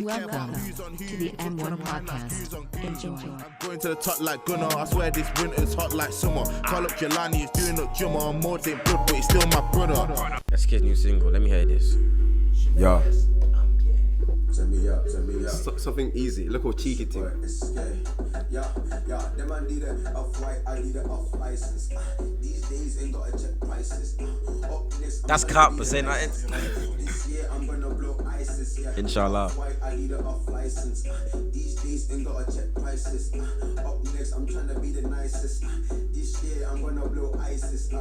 Welcome to the M1 podcast. Enjoy. I'm going to the top like Gunnar. I swear this winter's hot like summer. Call up Jelani, he's doing up Jummer. I'm more than blood, but he's still my brother. That's Kid's new single. Let me hear this. Yo. Send me up. Something easy. Look how cheeky thing. Yeah. Them man need a off-white, I need a off-license. These days ain't gotta check prices. That's cap, but say nothing. This year I'm gonna blow ISIS. Inshallah. I need a off-license. These days ain't gotta check prices. Up next, I'm trying to be the nicest. This year I'm gonna blow ISIS.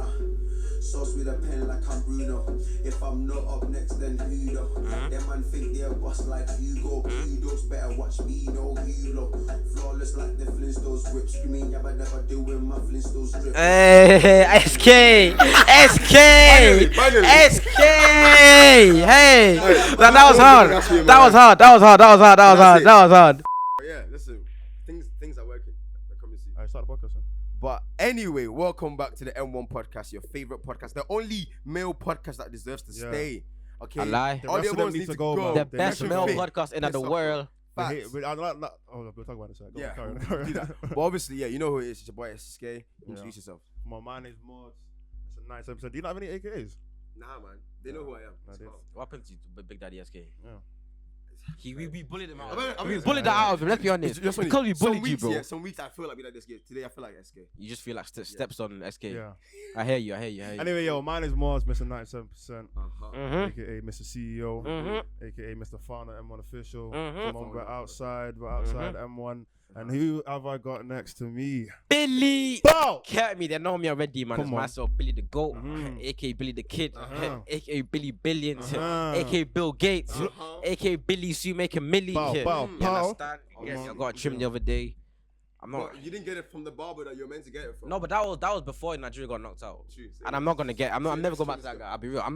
Sauce with a pen like I'm Bruno. If I'm not up next, then who though? Them man think they're boss like Hugo. Kudos better watch me, no Hugo. Flawless like the Flintstones grip. Screaming, yabba dabba doing my Flintstones drip. Hey, SK! Hey! That was hard. Yeah, listen, things are working. I start the podcast. But anyway, welcome back to the M1 podcast, your favorite podcast, the only male podcast that deserves to stay. Okay, I lie. All the ones need to go. The best male podcast in the world. We'll talk about this. Yeah, but obviously, yeah, you know who it is. It's your boy SK. Introduce yourself. My name is Mods. It's a nice episode. Do you not have any AKAs? Nah, man. They know who I am. What happened to Big Daddy SK? Yeah. We bullied him out. We bullied that out of him. Let's be honest. Because we bullied you, bro. Yeah, some weeks I feel like SK. Today I feel like SK. You just feel like steps on SK. Yeah. I hear you. Anyway, yo, my name is Mods, Mr. 97%, aka Mr. CEO, aka Mr. Founder, M1 Official. Come on, we're outside M1. And who have I got next to me? Billy! Bow! Get me, they know me already, man. It's myself, Billy the GOAT, aka Billy the Kid, aka Billy Billions, aka Bill Gates, aka Billy Sue making Millie. Bow. You understand? Yes, I got a trim the other day. You didn't get it from the barber that you were meant to get it from. No, but that was before Nigeria got knocked out. True, and I'm not gonna get. I'm never going back to that guy. I'll be real. I'm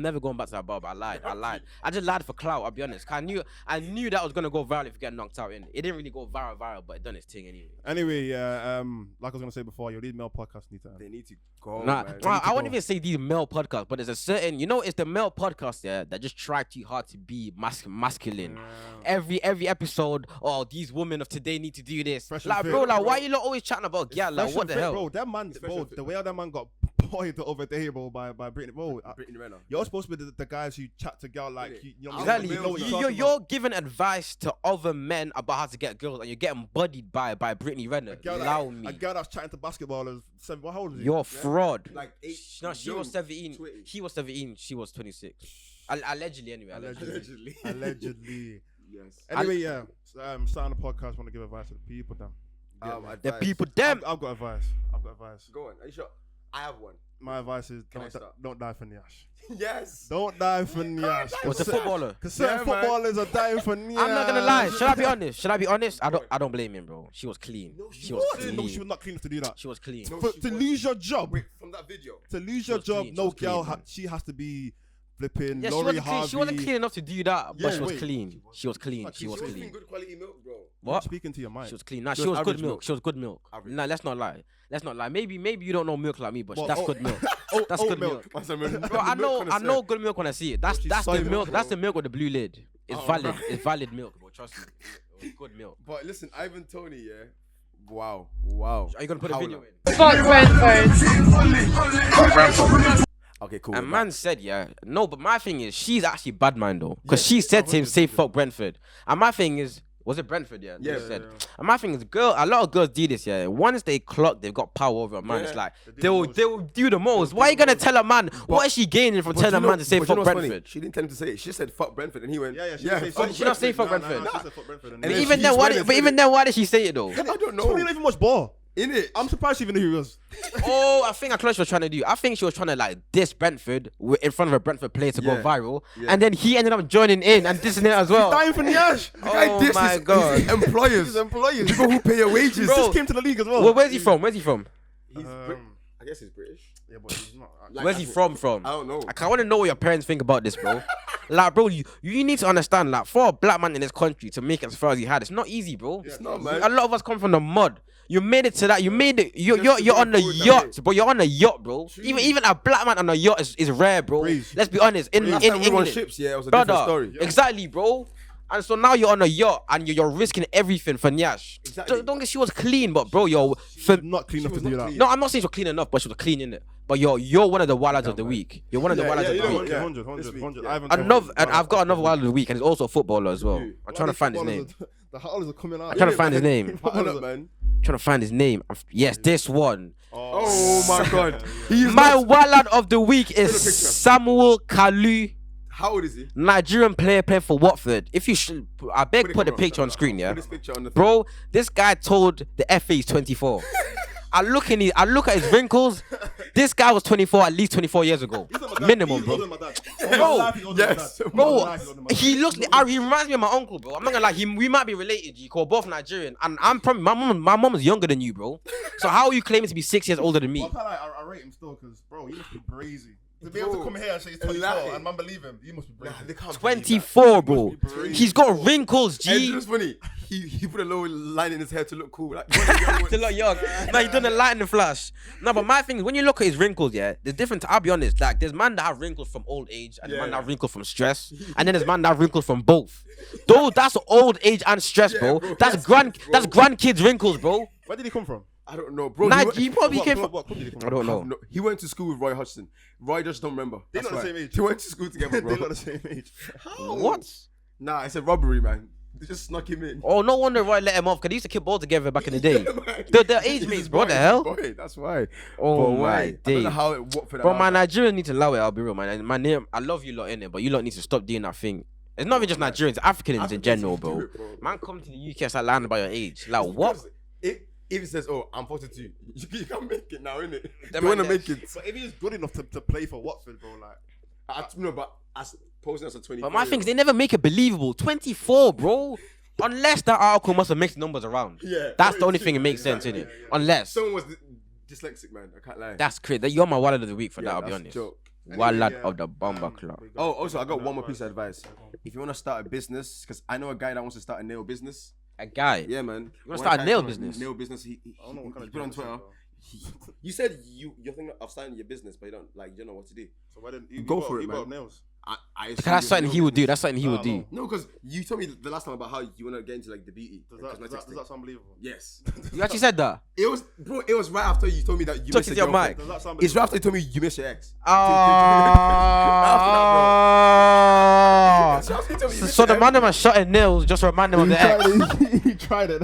never going back to that barber. I lied. I just lied for clout. I'll be honest. I knew that was gonna go viral if you get knocked out. It didn't really go viral, but it done its thing anyway. Anyway, yeah. Like I was gonna say before, these male podcasts need to. They need to go. I won't even say these male podcasts, but there's a certain. It's the male podcast that just try too hard to be masculine. Every episode, these women of today need to do this. Bro, why you lot always chatting about like what the hell? Bro, that man, the way that man got pointed the other day, bro, by Brittany, bro. Brittany Renner. You're supposed to be the guys who chat to girl like you know. Exactly. You're giving advice to other men about how to get girls, and you're getting buddied by Brittany Renner. Allow me. A girl that's chatting to basketballers. How old is he? You're a fraud. Like 8. No, she was 17. He was 17. She was 26. Allegedly, anyway. Allegedly. Yes. Anyway, yeah. Starting the podcast. Want to give advice to the people, then. The people, them. I've got advice. Go on. Are you sure? I have one. My advice is don't die for Niash. Yes. Don't die for Niash. What's a footballer? Because certain footballers are dying for Niash. I'm not gonna lie. Should I be honest? I don't blame him, bro. She was clean. She was clean. No, she was not clean enough to do that. She was clean. To lose your job. Wait, from that video. To lose your job, no girl. She has to be flipping. Yeah, she wasn't clean enough to do that, but she was clean. She was clean. She was clean. Good quality milk, bro. What? Speaking to your mind. She was clean. Nah, she was good milk. She was good milk. Nah, let's not lie. Maybe you don't know milk like me, but that's good milk. That's good milk. Bro, I know good milk when I see it. That's the milk. That's the milk with the blue lid. It's valid. It's valid milk, bro. Trust me. It's good milk. But listen, Ivan Tony, yeah. Wow. Are you gonna put a video in? Fuck Brentford. Okay, cool. And man said, no, but my thing is, she's actually bad mind though, because she said to him, say fuck Brentford. And my thing is, was it Brentford? Yeah. And my thing is, a lot of girls do this. Yeah. Once they clock, they've got power over a man. It's like they'll do the most. Why are you gonna tell a man? What is she gaining from telling a man to say fuck Brentford? She didn't tell him to say it. She said fuck Brentford, and he went. She not say fuck Brentford. She said fuck Brentford. But even then, why did she say it though? I don't know. She didn't even much ball. In it, I'm surprised she even knew who he was. I think that's what she was trying to do. I think she was trying to like diss Brentford in front of a Brentford player to go viral, and then he ended up joining in and dissing it as well. He's dying for Niash. Oh my god! His employers, people who pay your wages. Bro, just came to the league as well. Where's he from? I guess he's British. Yeah, but he's not. Where's he from? I don't know. I want to know what your parents think about this, bro. Like, bro, you need to understand, like, for a black man in this country to make it as far as he had, it's not easy, bro. It's not, man. A lot of us come from the mud. You made it to that. You made it. You're on the yacht, bro. You're on a yacht, bro. Even a black man on a yacht is rare, bro. Let's be honest. In England, ships, it was a different story. Exactly, bro. And so now you're on a yacht and you're risking everything for Nyash. Exactly. Don't get she was clean, but bro, Not clean enough to do that. No, I'm not saying she was clean enough, but she was clean in it. But you're one of the wild lads of the week. You're one of the wild lads of the week. 100. I've got another wild of the week, and he's also a footballer as well. I'm trying to find his name. The howlers are coming out. I'm trying to find his name. Man. Trying to find his name. Yes, this one. Oh my God. My wild lad of the week is Samuel Kalu. How old is he? Nigerian player playing for Watford. If you should, I beg put the picture on screen, yeah. Put this picture on the Bro, this guy told the FA he's 24. I look at his wrinkles. This guy was 24 at least 24 years ago. Minimum, bro. Bro, he reminds me of my uncle, bro. I'm not gonna lie, we might be related, G, cause we're both Nigerian, and I'm probably my mom is younger than you, bro. So how are you claiming to be 6 years older than me? I rate him still, cause bro, he must be crazy. To be able to come here and say he's 24 and man believe him, he must be crazy. 24, bro. He's got wrinkles, And G. it was funny. He put a little line in his hair to look cool. Like, To look young. No, he done the lightning flash. No, but my thing is, when you look at his wrinkles, yeah, there's different. I'll be honest. Like, there's man that have wrinkles from old age, and man that have wrinkles from stress, and then there's man that have wrinkles from both. Though that's old age and stress, bro. That's grandkids wrinkles, bro. Where did he come from? I don't know, bro. He probably came from. I don't know. No, he went to school with Roy Hodgson. Roy just don't remember. They're That's not the why. same age. They went to school together, bro. They're not the same age. What? Nah, it's a robbery, man. They just snuck him in. Oh, no wonder Roy let him off, because they used to kick ball together back in the day. They're age mates, bro. What the hell? Boy, that's why. Oh, But my I don't know days. how it worked for that. Bro, my Nigerians need to allow it. I'll be real, man. My name, I love you lot in it, but you lot need to stop doing that thing. It's not even just Nigerians, Africans in general, bro. Man, come to the UK and start lying about your age. Like, what? If it says, "Oh, I'm 42," you can't make it now, innit? That You want to man- make it? But if he's good enough to play for Watford, bro, like No, but as posing as a 24. But my thing is, they never make it believable. 24, bro. Unless that article must have mixed numbers around. Yeah, That's the only thing that makes sense, innit? Unless. someone was dyslexic, man. I can't lie. That's crazy. You're my wallet of the week for that, I'll be that's a honest. joke. Wallet of the Bomber Club. Oh, also, I got one more piece of advice. If you want to start a business, because I know a guy that wants to start a nail business. A guy. Yeah, man. You wanna start a nail He business? He I don't know what kind of put on business Twitter. though. You said you're thinking of starting your business, but you don't know what to do. So why didn't you Go for it, man. got nails? Because that's something he would do. That's something he would do. No, because you told me the last time about how you want to get into like the beauty. Does and cosmetics that thing. sound believable? Yes. You actually said that? It was right after you told me that you Took missed it your to your mic. girlfriend. Does that sound It's believable? right after you told me you missed your ex. Oh. It's right after you told me you missed So your the ex. man that was shutting nails just remind him of the ex. He tried it.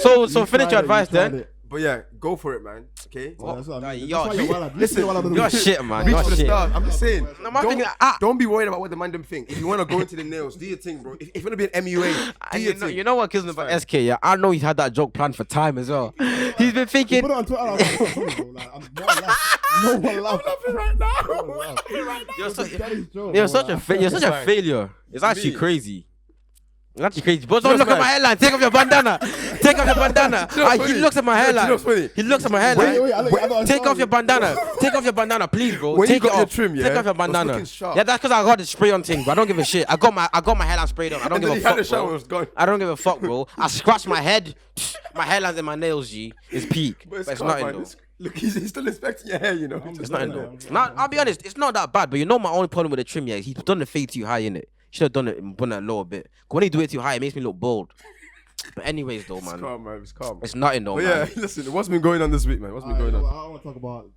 So finish your advice then. But yeah, go for it, man. Okay. That's what I mean. Yo, That's why you're well at- listen, you're well at the You're week. shit, man. Reach You're for the shit. stars. I'm just saying. No, my thing is, Don't be worried about what the man them think. If you want to go into the nails, do your thing, bro. If you want to be an MUA, do And your thing. you know what kills me about SK? Yeah, I know he's had that joke planned for time as well. He's been thinking. Put it on Twitter. I'm like, bro, like, I'm not laughing. No one laughing right now. No one laughing. You're such You're a failure. It's actually Me? crazy. It's actually crazy. But don't Just look at man. my hairline. Take off your bandana. Take off your bandana. You know what's He funny? looks at my You know hairline. what's funny? He looks at my hairline. Wait, I got a Take story. off your bandana. Take off your bandana, please, bro. When you Take got it your off. trim, yeah, Take off your it was bandana. looking sharp. Yeah, that's because I got the spray on thing, bro. I don't give a shit. I got my hairline sprayed on. I don't And give then a he had fuck, the shower, bro. it was gone. I don't give a fuck, bro. I scratched my head. My hairline's in my nails, G. It's peak. But it's calm, nothing, man. though. Look, he's still inspecting your hair, you know. It's nothing, though. Now, I'll be honest. It's not that bad, but you know my only problem with the trim, yeah, he's done the fade too high, innit? Should have done it a lower bit. 'Cause when he do it too high, it makes me look bold. But anyways, though, It's man. calm, man. It's calm. It's nothing, though, But man. yeah, listen, what's been going on this week, man? What's been going I on? want to talk about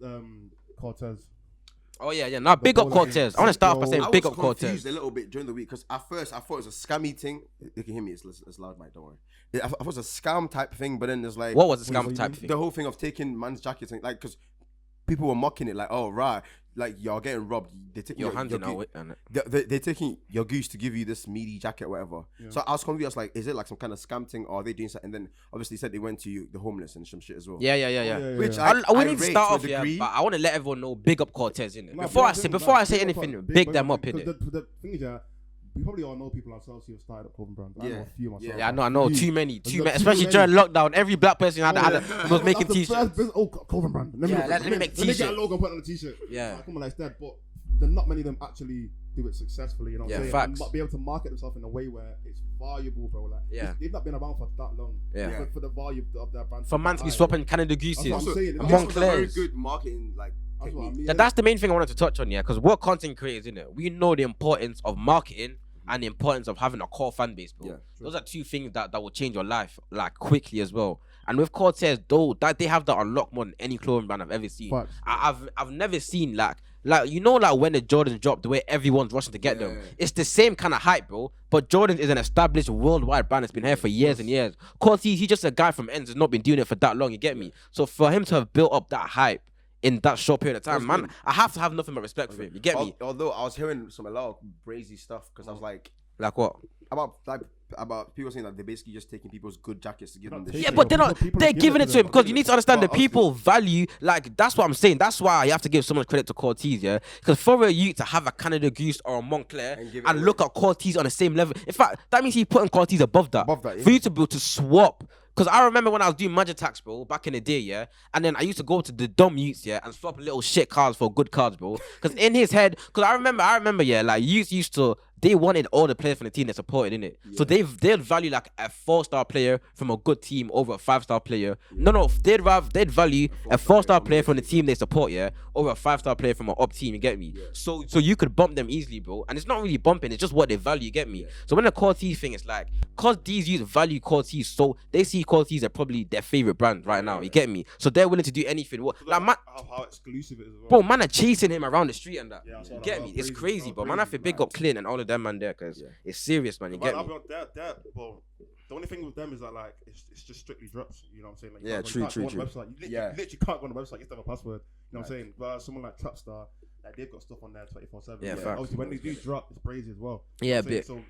Cortez. Oh, yeah. Now, big up bowling Cortez. I want to start off by saying I big was up confused Cortez. a little bit during the week because at first I thought it was a scammy thing. You can hear me, it's loud, mate, don't worry. I thought it was a scam type thing, but then there's like... What was the What scam do type you thing? The whole thing of taking man's jackets, and like, because people were mocking it, like, oh, right, like, you're getting robbed. They take Your hands in our way, they're taking your goose to give you this meaty jacket, whatever. Yeah. So I was confused, like, is it like some kind of scam thing, or are they doing something? And then obviously said they went to the homeless and some shit as well. Yeah. Which yeah. We I need to rate start to a off, yeah, degree. but I want to let everyone know, big up Cortez, innit? No, Before I say big anything, up, big them up, innit? The thing is, yeah, we probably all know people ourselves who have started up clothing brands. I know Yeah. a few myself. Yeah, I know. Too many, Too especially many. during lockdown. Every black person was making That's the t-shirts. first business- clothing brand. Let me make Let me get a t-shirt. logo and put it on a t-shirt. Yeah. Like, come on, like that. But not many of them actually do it successfully. You know what I'm Yeah, saying? facts. And be able to market themselves in a way where it's valuable, bro. Like, Yeah. they've not been around for that long. Yeah. For the value of their brand. For man to be high. swapping Canada That's what I'm Gooses. saying. And That's Montclair's. This was a very good marketing, like, what I technique. mean. That's the main thing I wanted to touch on, yeah, because we're content creators, innit? We know the importance of marketing and the importance of having a core fan base, bro. Yeah, those are two things that will change your life like quickly as well. And with Corteiz, though, that they have that unlocked more than any clothing brand I've ever seen. I've never seen like you know, like when the Jordans dropped, the way everyone's rushing to get them. It's the same kind of hype, bro. But Jordan is an established worldwide brand that's been here for years and years. Corteiz, he's just a guy from ends who's not been doing it for that long. You get me? So for him to have built up that hype in that short period of time, man, I have to have nothing but respect for him. You get me? Although I was hearing a lot of crazy stuff because I was like what? About people saying that they're basically just taking people's good jackets to give them the Yeah, but they're giving it to him because you need to understand the people value, like, that's what I'm saying. That's why you have to give so much credit to Corteiz, yeah? Because for a youth to have a Canada Goose or a Montclair and look at Corteiz on the same level, in fact, that means he's putting Corteiz above that. Yeah. For you to be able to swap. Because I remember when I was doing Magic Tax, bro, back in the day, yeah? And then I used to go to the dumb youths, yeah? And swap little shit cards for good cards, bro. Because in his head, because I remember, yeah, like, youths used to, they wanted all the players from the team they supported, innit? Yeah. So they'd value like a 4-star player from a good team over a 5-star player. Yeah. No, they'd value a 4-star player from the team they support, yeah, over a 5-star player from an up team. You get me? Yeah. So you could bump them easily, bro. And it's not really bumping; it's just what they value. You get me? Yeah. So when the Corteiz thing is like, cause these youths value Corteiz, so they see Corteiz as probably their favorite brand right now. You get me? So they're willing to do anything. What, like, man, how exclusive it is, as well. Bro, man are chasing him around the street and that. Yeah, you get me? It's crazy, bro. Man, I have to big up Clint and all of them, man, there, because it's serious, man. You get me? Well, the only thing with them is that, like, it's just strictly drops. You know what I'm saying? Like, yeah, true. You literally can't go on the website. You have to have a password. You know what I'm saying? But someone like Trapstar, like, they've got stuff on there 24/7. Yeah, obviously when they do drop, it's crazy as well. Yeah, bit. So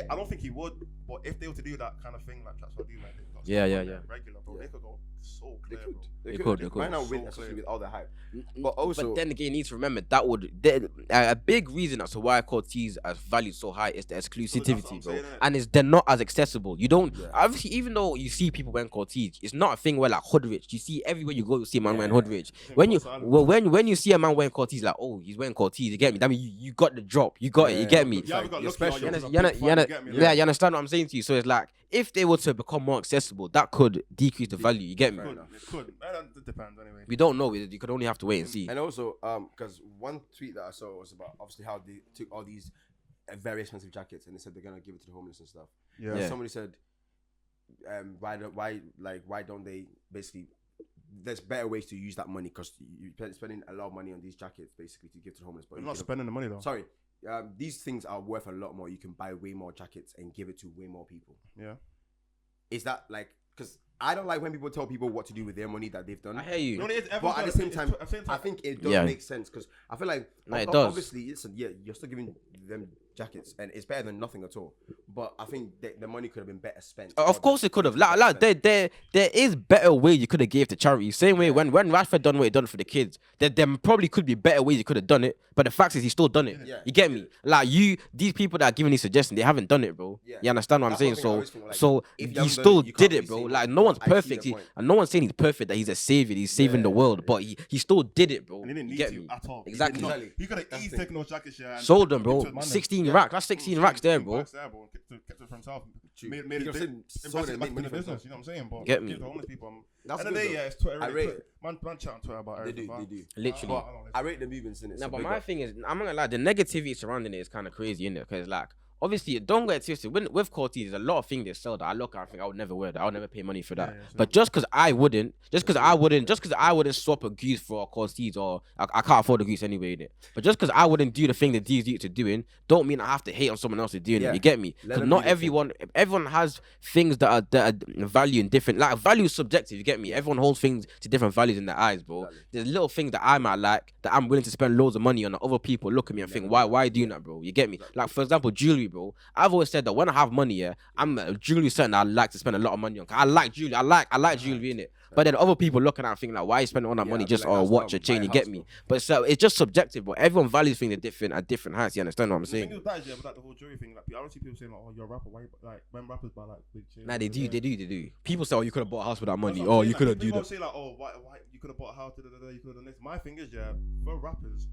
I don't think he would, but if they were to do that kind of thing, like Trapstar do, like, they've got regular, bro, they could go so clear, bro. They could. Right now, especially with all the hype. But then again, you need to remember that a big reason as to why Corteiz is valued so high is the exclusivity, bro. And they're not as accessible. You don't obviously, even though you see people wearing Corteiz, it's not a thing where like Hoodrich. You see everywhere you go, you see a man wearing Hoodrich. When you see a man wearing Corteiz, like, oh, he's wearing Corteiz. You get me? That mean you got the drop. You got it. You get me? You understand what I'm saying to you? So it's like, if they were to become more accessible, that could decrease the value. You get me? It could. It depends anyway. We don't know. You could only have to wait and see. And also, because one tweet that I saw was about obviously how they took all these very expensive jackets and they said they're gonna give it to the homeless and stuff. Yeah. And somebody said, why don't they basically? There's better ways to use that money because you're spending a lot of money on these jackets basically to give to the homeless. But you're not spending the money though. Sorry. These things are worth a lot more. You can buy way more jackets and give it to way more people. Yeah. Is that like, because I don't like when people tell people what to do with their money that they've done. I hear you. But at the same time, I think it does make sense because I feel like it does. Obviously, you're still giving them jackets and it's better than nothing at all. But I think the money could have been better spent. Of course it could have. Like there is better way you could have gave to charity. Same way when Rashford done what he done for the kids, there probably could be better ways you could have done it. But the fact is he still done it. Yeah. You get me? Like these people that are giving these suggestions, they haven't done it, bro. Yeah. You understand what I'm saying? So he still did it, bro. Like no one's perfect. And no one's saying he's perfect, that he's a savior, he's saving the world. But he still did it, bro. And he didn't need to at all. Exactly. He could have easily taken those jackets, sold them, bro. 16 racks. That's 16 racks there, bro. Kept it for himself. Made it back in the business. You know what I'm saying? But get me? The homeless people. At the day, it's Twitter. I rate man chat on Twitter about everything. They do. Literally. I rate the movements in it. No, but my thing is, I'm not gonna lie, the negativity surrounding it is kind of crazy, innit? Because like, obviously, don't get twisted. With Corteiz, there's a lot of things they sell that I look at and think I would never wear that. I would never pay money for that. But just because I wouldn't swap a goose for a Corteiz, or I can't afford a goose anyway, innit? But just because I wouldn't do the thing that these youths are doing, don't mean I have to hate on someone else for doing it. You get me? Because not everyone has things that are value in different. Like, value is subjective. You get me? Everyone holds things to different values in their eyes, bro. Exactly. There's little things that I might like that I'm willing to spend loads of money on. That other people look at me and think, why are you doing that, bro? You get me? Like, for example, jewelry, bro. I've always said that when I have money, I'm jewelry certain I like to spend a lot of money on. I like jewelry. I like jewelry in it. But then other people looking at it and thinking like, why are you spending all that money just on a watch, a chain? You get me? But so it's just subjective. But everyone values things at different heights. You understand what I'm saying? The thing with that is, but the whole jewelry thing, like, I don't see people saying like, oh, you're a rapper. Why? Like, when rappers buy like big chains. Nah, they do. People say, oh, you could have bought a house with that money. Oh, you could have do that. People say like, oh, why you could have bought a house? You could have done this. My thing is, for rappers,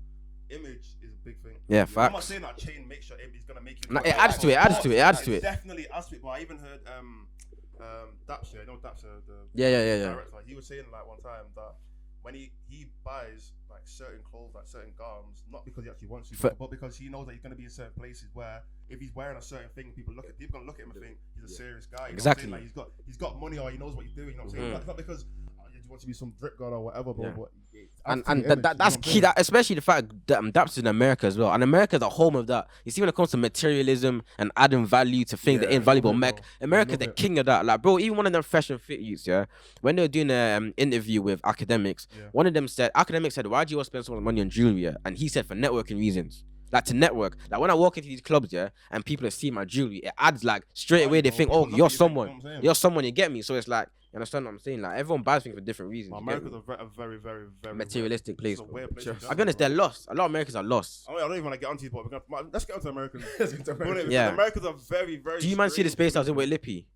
image is a big thing. Yeah, facts. I'm not saying that chain makes sure it's gonna make you. Nah, it adds to it. Definitely adds to it. But I even heard Dapster. I know Dapster, the director. He was saying like one time that when he buys like like certain clothes, like certain garments, not because he actually wants to, but because he knows that he's gonna be in certain places where if he's wearing a certain thing, people gonna look at him and think he's a serious guy. You know Exactly. what I'm saying? Like he's got money or he knows what he's doing. You know what I'm saying? It's not because he wants to be some drip god or whatever, but that's key. That especially the fact that that's in America as well. And America is the home of that. You see, when it comes to materialism and adding value to things that ain't valuable, America's the king of that. Like, bro, even one of them fashion fit youths, when they were doing an interview with academics, one of them said, why do you want to spend so much money on jewelry? And he said, for networking reasons. Like, to network. Like, when I walk into these clubs, and people see my jewelry, it adds, like, straight away they think, oh, you're someone. You're someone, you get me? So it's like, you understand what I'm saying? Like, everyone buys things for different reasons. America's a very, very, very materialistic place. It's a weird place. I'll be honest, they're lost. A lot of Americans are lost. I don't even want to get onto these, but let's get onto Americans. Yeah. Americans are very, very. Do you mind see the space I was in with Lippy?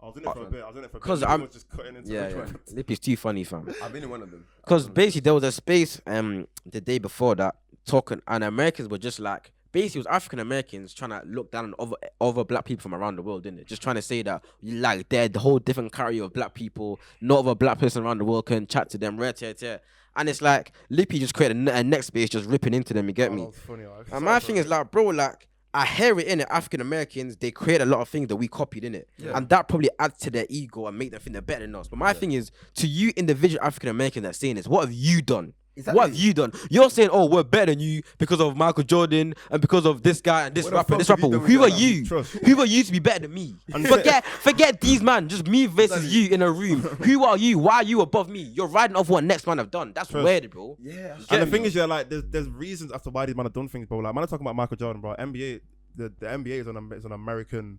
I was in it for a bit. Because I'm just cutting into it. Lippy's too funny, fam. I've been in one of them. Because basically there was a space the day before that talking, and Americans were just like, basically it was African Americans trying to look down on other black people from around the world, didn't it? Just trying to say that like they're the whole different category of black people, no other black person around the world can chat to them, and it's like Lippy just created a next space just ripping into them, you get me? Funny, and my thing is like, bro, like I hear it in it. African Americans, they create a lot of things that we copied in it, and that probably adds to their ego and make them think they're better than us. But my thing is, to you individual African Americans that's saying this, what have you done? Exactly. What have you done? You're saying, oh, we're better than you because of Michael Jordan and because of this guy and this rapper. Who are you? Who are you to be better than me? Forget these man. Just me versus you in a room. Who are you? Why are you above me? You're riding off what next man have done. That's weird, bro. Yeah. And the thing is, like, there's reasons as to why these man have done things, bro. Like, man, I'm talking about Michael Jordan, bro. NBA. The NBA is an American.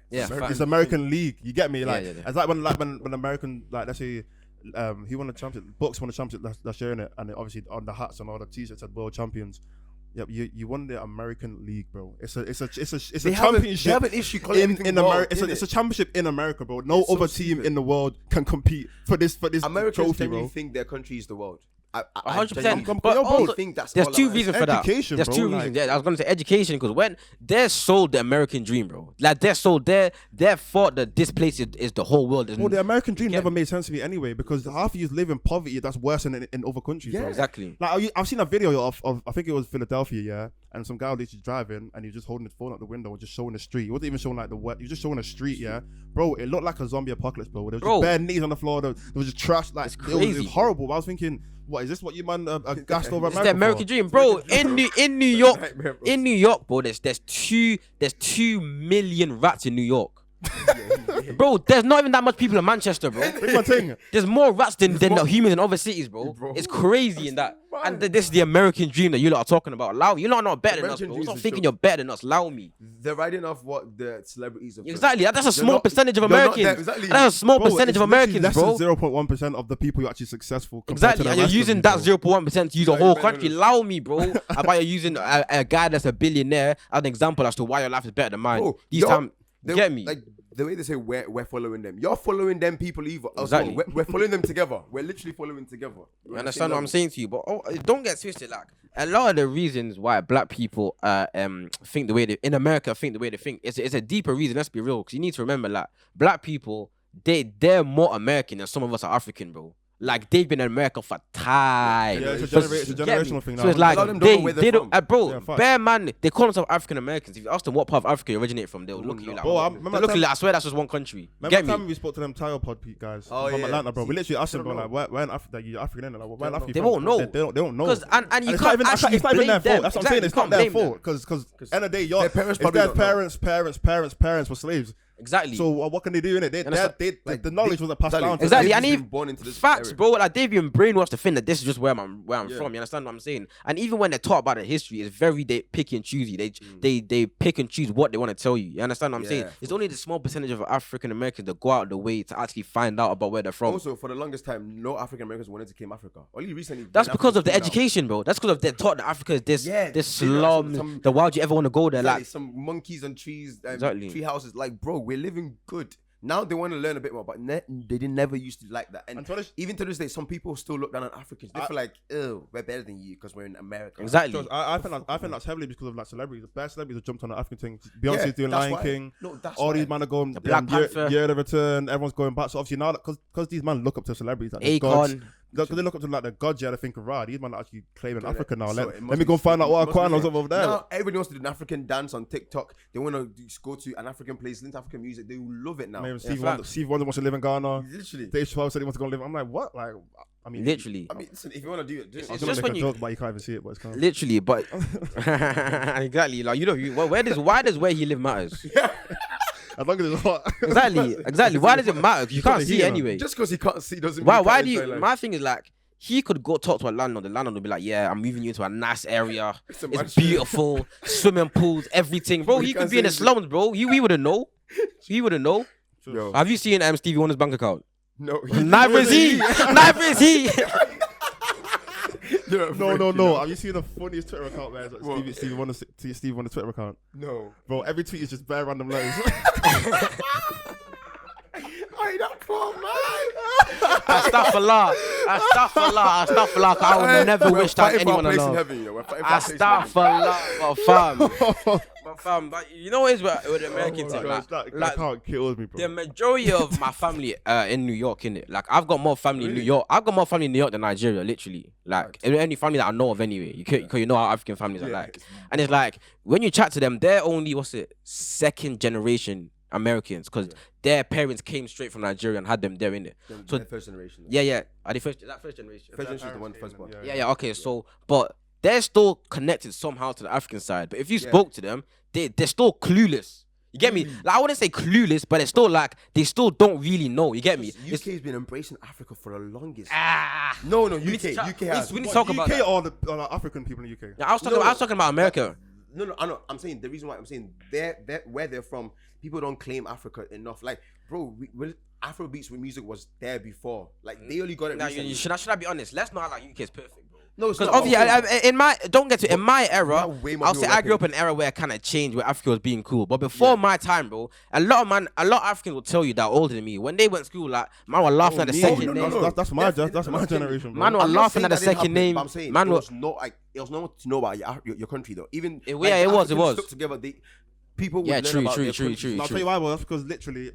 It's American league. You get me? Like, it's like when American, like, let's say. He won the championship. Bucks won the championship last year, innit? And obviously on the hats and all the t-shirts said world champions. Yep, you won the American League, bro. It's a championship. They have an issue in America. It's a championship in America, bro. No other team in the world can compete for this Americans trophy, bro. Bro. Think their country is the world. 100%. But also, think that's there's two reasons for that. Education, there's bro, two reasons. Yeah, I was gonna say education, because when they're sold the American dream, bro, like they're sold their thought that this place is the whole world. Well, the American dream never made sense to me anyway, because half of you live in poverty that's worse than in other countries. Yeah, bro. exactly. Like I've seen a video of I think it was Philadelphia, and some guy was literally driving and he was just holding his phone out the window and just showing the street. He wasn't even showing like the wet. He was just showing the street, bro. It looked like a zombie apocalypse, bro. There was just bare knees on the floor. There was just trash. Like it was horrible. But I was thinking, what is this? What you man gassed over America? It's the American dream, bro. In New York, bro. There's 2 million rats in New York. Bro, there's not even that much people in Manchester, bro. There's more rats than the humans in other cities, bro. It's crazy in that. And this is the American dream that you lot are talking about. You lot are not better than us, bro. Stop thinking you're better than us. Allow me. They're riding off what the celebrities have done. Exactly. That's a small percentage of Americans. That's a small percentage of Americans, bro. Less than 0.1% of the people who are actually successful. Exactly. And you're using that 0.1% to use a whole country. Allow me, bro. About you're using a guy that's a billionaire as an example as to why your life is better than mine. Get me? Like the way they say we're following them. You're following them people either. Exactly. We're following them together. We're literally following together. You understand what I'm saying to you? But don't get twisted. Like a lot of the reasons why black people think the way they in America think the way they think, it's a deeper reason. Let's be real, because you need to remember, like, black people, they're more American than some of us are African, bro. Like, they've been in America for time. Yeah, it's a generational thing now. So it's like, they don't, bro, bare man, they call themselves African Americans. If you ask them what part of Africa you originate from, they'll look at you like, I swear that's just one country. Remember the time we spoke to them Tile Pod guys from Atlanta, bro? We literally asked them, bro, like, where in Africa, you're African, like, where in Africa? They won't know. They don't know. And you can't actually it's not even their fault. That's what I'm saying. It's not their fault. Because end of the day, your parents were slaves. Exactly. So what can they do in it? The knowledge wasn't passed down. Exactly. And even born into this facts, bro. Like, they've been brainwashed to think that this is just where I'm from. You understand what I'm saying? And even when they talk about the history, it's very picky and choosy. They pick and choose what they want to tell you. You understand what I'm saying? It's only the small percentage of African Americans that go out of the way to actually find out about where they're from. Also, for the longest time, no African Americans wanted to claim Africa. Only recently. That's because of the education, bro. That's because of they're taught that Africa is this slum. Why would you ever want to go there? Like some monkeys and trees, tree houses. Like, bro, we're living good. Now they want to learn a bit more, but they didn't never used to like that. And even to this day, some people still look down on Africans. They feel like, ew, we're better than you because we're in America. Exactly. I think that's heavily because of like celebrities. The best celebrities have jumped on the African thing. Beyonce's doing Lion King. All these men are going Black Panther. Year of the Return. Everyone's going back. So obviously now, because these men look up to celebrities, like Akon. Because they look up to like the gods, yeah, they think, right, these men are actually claiming Africa now. So Let it me must go be- and find out what it must be Aquan was there. over there. Now everybody wants to do an African dance on TikTok. They want to go to an African place, listen to African music. They will love it now. Maybe Yeah, Steve Wonder wants to live in Ghana. Literally. Dave Chappelle said he wants to go live. I'm like, what? Like, I mean, Literally. I mean, listen, if you want to do it, do it. I was It's gonna just make when a you- joke, but you can't even see it. But it's kind of Literally, but exactly, like why does where he live matters? as long as it's hot. Exactly. Why does it matter? You can't the see heat on. anyway. Just because he can't see doesn't Why? mean he Why can't do you? enjoy life. My thing is like he could go talk to a landlord. The landlord would be like, "Yeah, I'm moving you into a nice area. a It's mansion. beautiful, swimming pools, everything, bro. But he He could can't be in say the slums, bro. We wouldn't know. He wouldn't know. Yo. Have you seen Stevie Wonder's bank account? No. Neither is he. Neither is he. No. Have you seen the funniest Twitter account, man? It's like Stevie Wonder's Twitter account. No. Bro, every tweet is just bare random letters. Hey, that poor man. Astaghfirullah. I would never We're wish that fighting for our anyone place in alone. heaven, you know. We're fighting for our place in heaven. Astaghfirullah, but fam, but you know what is with the American thing, that like account kills me, bro. the majority of my family in New York, innit? Like I've got more family in New York. I've got more family in New York than Nigeria, literally. Like any family that I know of anyway. Because you know how African families are like. And it's like when you chat to them, they're only second generation Americans because their parents came straight from Nigeria and had them there, innit? So The first generation. yeah. Are they first? Is that first generation? First generation is the one first born. Yeah. Okay. So, but they're still connected somehow to the African side. But if you spoke to them, they're still clueless. You get me? Like I wouldn't say clueless, but it's still like they still don't really know. You get me? UK's been embracing Africa for the longest. Ah. No, We need to UK. chat- UK has. we need to talk about UK that. or the African people in the UK? Yeah, I was talking about America. No, I know. I'm saying the reason why I'm saying they're where they're from. People don't claim Africa enough. Like, bro, Afrobeats with music was there before. Like, they only got it Now, recently. should I be honest? Let's not act like UK is perfect, bro. No, it's Because not. obviously, in my era, have way more I'll say people I grew up in rapping. an era where it kind of changed, where Africa was being cool. But before my time, bro, a lot of Africans will tell you that older than me. When they went to school, like man were laughing at the second name. That's my generation, bro. Man were I'm not laughing saying at the that didn't second happen, name. but I'm saying Man it were was not to know about your country though. Even It like, was. Africans stuck together. People would Yeah, learn true. about their True. countries. I'll tell you why, bro. That's because literally,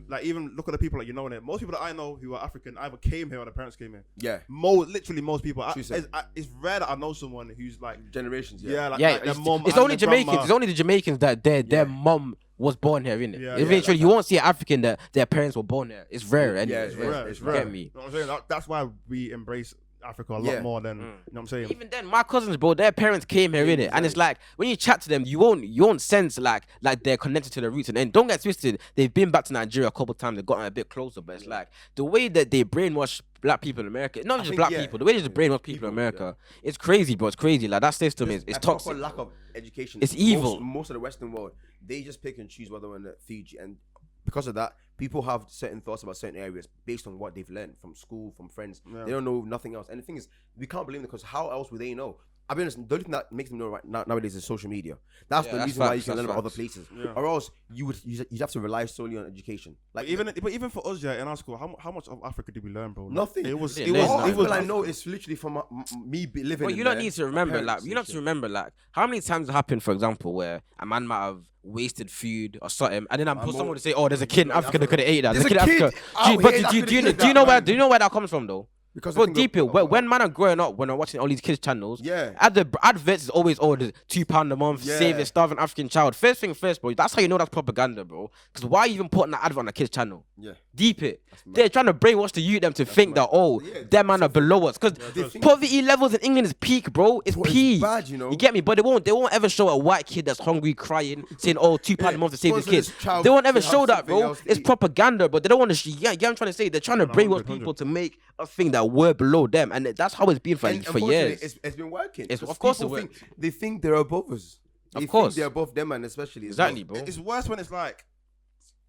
like even look at the people that you know in it. Most people that I know who are African either came here or their parents came here. Yeah, Literally most people. True, sir. It's rare that I know someone who's like, generations. yeah, like, Yeah, like their it's mom. it's and only their Jamaicans. grandma. It's only the Jamaicans that their mum was born here, innit? Yeah, Eventually, you won't see an African that their parents were born here. It's rare, anyway. Yeah, it's it's rare. rare, It's You rare. get me? You know what I'm saying? That's why we embrace Africa a lot Yeah. more than you know what I'm saying. Even then, my cousins, bro, their parents came here, innit? And it's like when you chat to them, you won't sense like they're connected to the roots. And then don't get twisted, they've been back to Nigeria a couple times, they've gotten a bit closer, but it's like the way that they brainwash black people in America, not just think, black yeah. people, the way they just brainwash people in America, it's crazy, bro. It's crazy. Like that system is a toxic. proper lack of education. It's evil. Most of the Western world, they just pick and choose whether in Fiji, and because of that, people have certain thoughts about certain areas based on what they've learned from school, from friends. Yeah. They don't know nothing else. And the thing is, we can't blame them because how else would they know? I'll be honest, the only thing that makes them know right now, nowadays is social media. That's the that's reason why you facts, can learn that's about other facts. places. Yeah. Or else you'd have to rely solely on education. Like But even for us, yeah, in our school, how much of Africa did we learn, bro? Like, nothing. It was. Yeah, It there's was. nothing. It was. All I know is literally from me living. But in you don't there, need to my remember, parents like, and you don't have to shit. remember, like, how many times it happened, for example, where a man might have wasted food or something, and then someone would say, "Oh, there's a kid in Africa that could have ate that." There's There's a a kid in kid Africa. out But here that do could've you did know that, where man. do you know where that comes from though? Because Bro, I think deep of- here, when man are growing up, when I'm watching all these kids channels, Yeah. at the adverts is always, oh, the £2 a month, Yeah. save a starving African child. First thing first, bro, that's how you know that's propaganda, bro. Because why are you even putting that advert on a kid's channel? Yeah. Deep it. mad. They're trying to brainwash the youth them to think that, oh, Yeah, them man are below us. Because think- poverty levels in England is peak, bro. It's Bro, it's peak. bad, you know. You get me? But they won't ever show a white kid that's hungry, crying, saying, oh, £2 a month to save the sponsor kids. this child They won't ever to have show that, something bro. else to It's eat. propaganda, but they don't want to. Yeah, I'm trying to say they're trying to brainwash 100. people to make us think that we're below them, and that's how it's been for And unfortunately, years. it's been working. It's- 'Cause of course people it works. they think they're above us. They course. think they're above them, and especially as Exactly, well. bro. It's worse when it's like.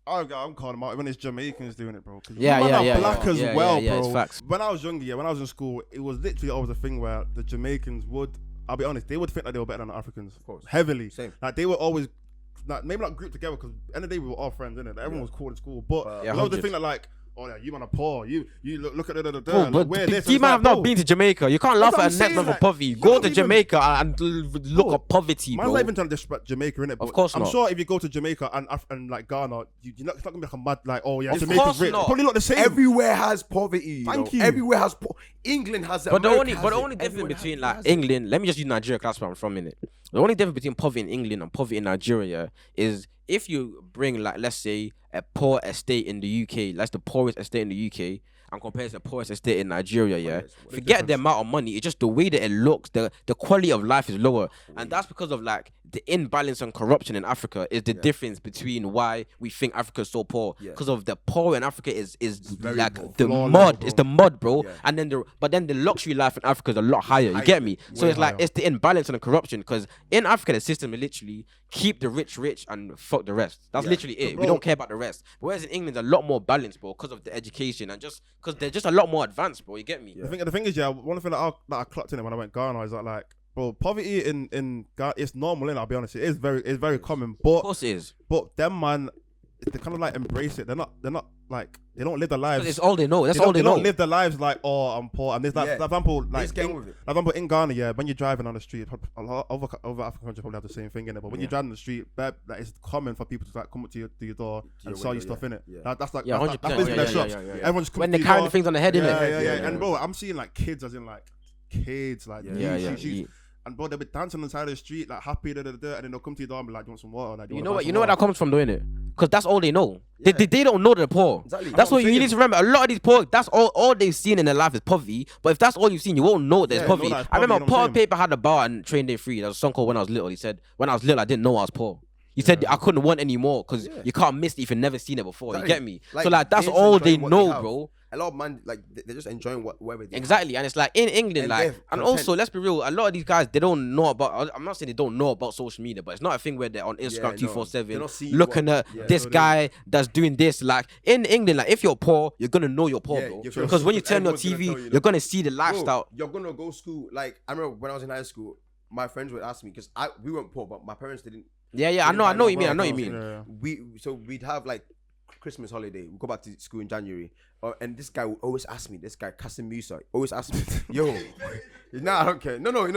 I'm calling them out when it's Jamaicans doing it, bro. 'Cause Yeah, man yeah, are yeah, black yeah. as Yeah, well, yeah, yeah, bro. it's facts. When I was younger, when I was in school, it was literally always a thing where the Jamaicans would. I'll be honest, they would think that they were better than the Africans. Of course. Heavily. Same. Like they were always. Maybe not grouped together because end of the day we were all friends, innit? Everyone was cool in school, but Yeah, that was the 100. thing that like oh yeah, you man are poor. You look at the Bro, but where this. you might have not been to Jamaica. You can't laugh That's at what a next I'm man for saying, poverty. like, Go you're to not even- Jamaica and look at poverty, Man's bro. not even trying to disrespect Jamaica, innit? Of course I'm not. sure if you go to Jamaica and like Ghana, it's not gonna be like a mad like, oh yeah, Of Jamaica's course rich. not. Probably not the same. Everywhere has poverty. You Thank know? you. Everywhere has England has it. But the America only has it. difference Everyone between has like it. England, let me just use Nigeria, 'cause that's where I'm from, innit? The only difference between poverty in England and poverty in Nigeria is if you bring like, let's say, a poor estate in the UK, that's the poorest estate in the UK, and compare it to the poorest estate in Nigeria, yeah. Forget the amount of money. It's just the way that it looks. The quality of life is lower, and that's because of like the imbalance and corruption in Africa is the difference between why we think Africa is so poor. Because of the poor in Africa is like poor. the Flawless, mud. bro. It's the mud, bro. Yeah. And then the luxury life in Africa is a lot higher. You get me? So Way it's like higher. it's the imbalance and the corruption. Because in Africa, the system is literally keep the rich and fuck the rest. That's literally it. We don't care about the rest. Whereas in England, it's a lot more balanced, bro, because of the education and just because they're just a lot more advanced, bro. You get me? The thing is, yeah, one thing that I clocked in it when I went Ghana is that like, bro, poverty in Ghana, it's normal, innit? I'll be honest, it's very common. Of But course it is. them man, they kind of like embrace it. They're not like they don't live their lives. It's all they know. That's They all they know. don't live their lives like, oh, I'm poor. And there's like, Yeah. for example, like just get on with it. for example, in Ghana, yeah, when you're driving on the street, a lot of other African countries probably have the same thing in it. But when you're driving on the street, like, it's common for people to like come up to your door and your sell you window, stuff in it. yeah. That's like Yeah, that's 100%. basically their Yeah, shops. yeah, yeah. Everyone just comes When to they're your carrying door. the things on the head, innit? Yeah. And bro, I'm seeing like kids, as in like kids, like Yeah. and bro, they'll be dancing on the side of the street, like happy, and then they'll come to your door and be like, "Do you want some water?" Like, You know where that comes from, though, innit? Because that's all they know. They don't know they're poor. Exactly. That's That's what what I'm you need to remember. A lot of these poor, that's all they've seen in their life is poverty. But if that's all you've seen, you won't know there's Yeah, poverty. know that it's I remember poverty, you know what Paul I'm saying? Paper had a bar and Train Day Free. There was a song called When I Was Little. He said, when I was little, I didn't know I was poor. He said, I couldn't want any more because you can't miss it if you've never seen it before. You get me? So like that's they're all just they enjoying what know, have. bro. A lot of man, like they're just enjoying whatever they Exactly, and it's like in England, And like, they're and content. also let's be real, a lot of these guys they don't know about. I'm not saying they don't know about social media, but it's not a thing where they're on Instagram no. 247 They're not seeing looking what- at this guy that's doing this. Like in England, like if you're poor, you're gonna know you're poor, Yeah, bro. you're gonna- Because when you turn your everyone's gonna TV, tell you, you're gonna see the lifestyle. Bro, you're gonna go school. Like I remember when I was in high school, my friends would ask me because we weren't poor, but my parents didn't. Yeah, I know what you mean. I know what you mean. Yeah. We'd have like Christmas holiday. We go back to school in January, and this guy would always ask me. This guy, Kasim Musa, always ask me, "Yo, nah, I don't care. No, It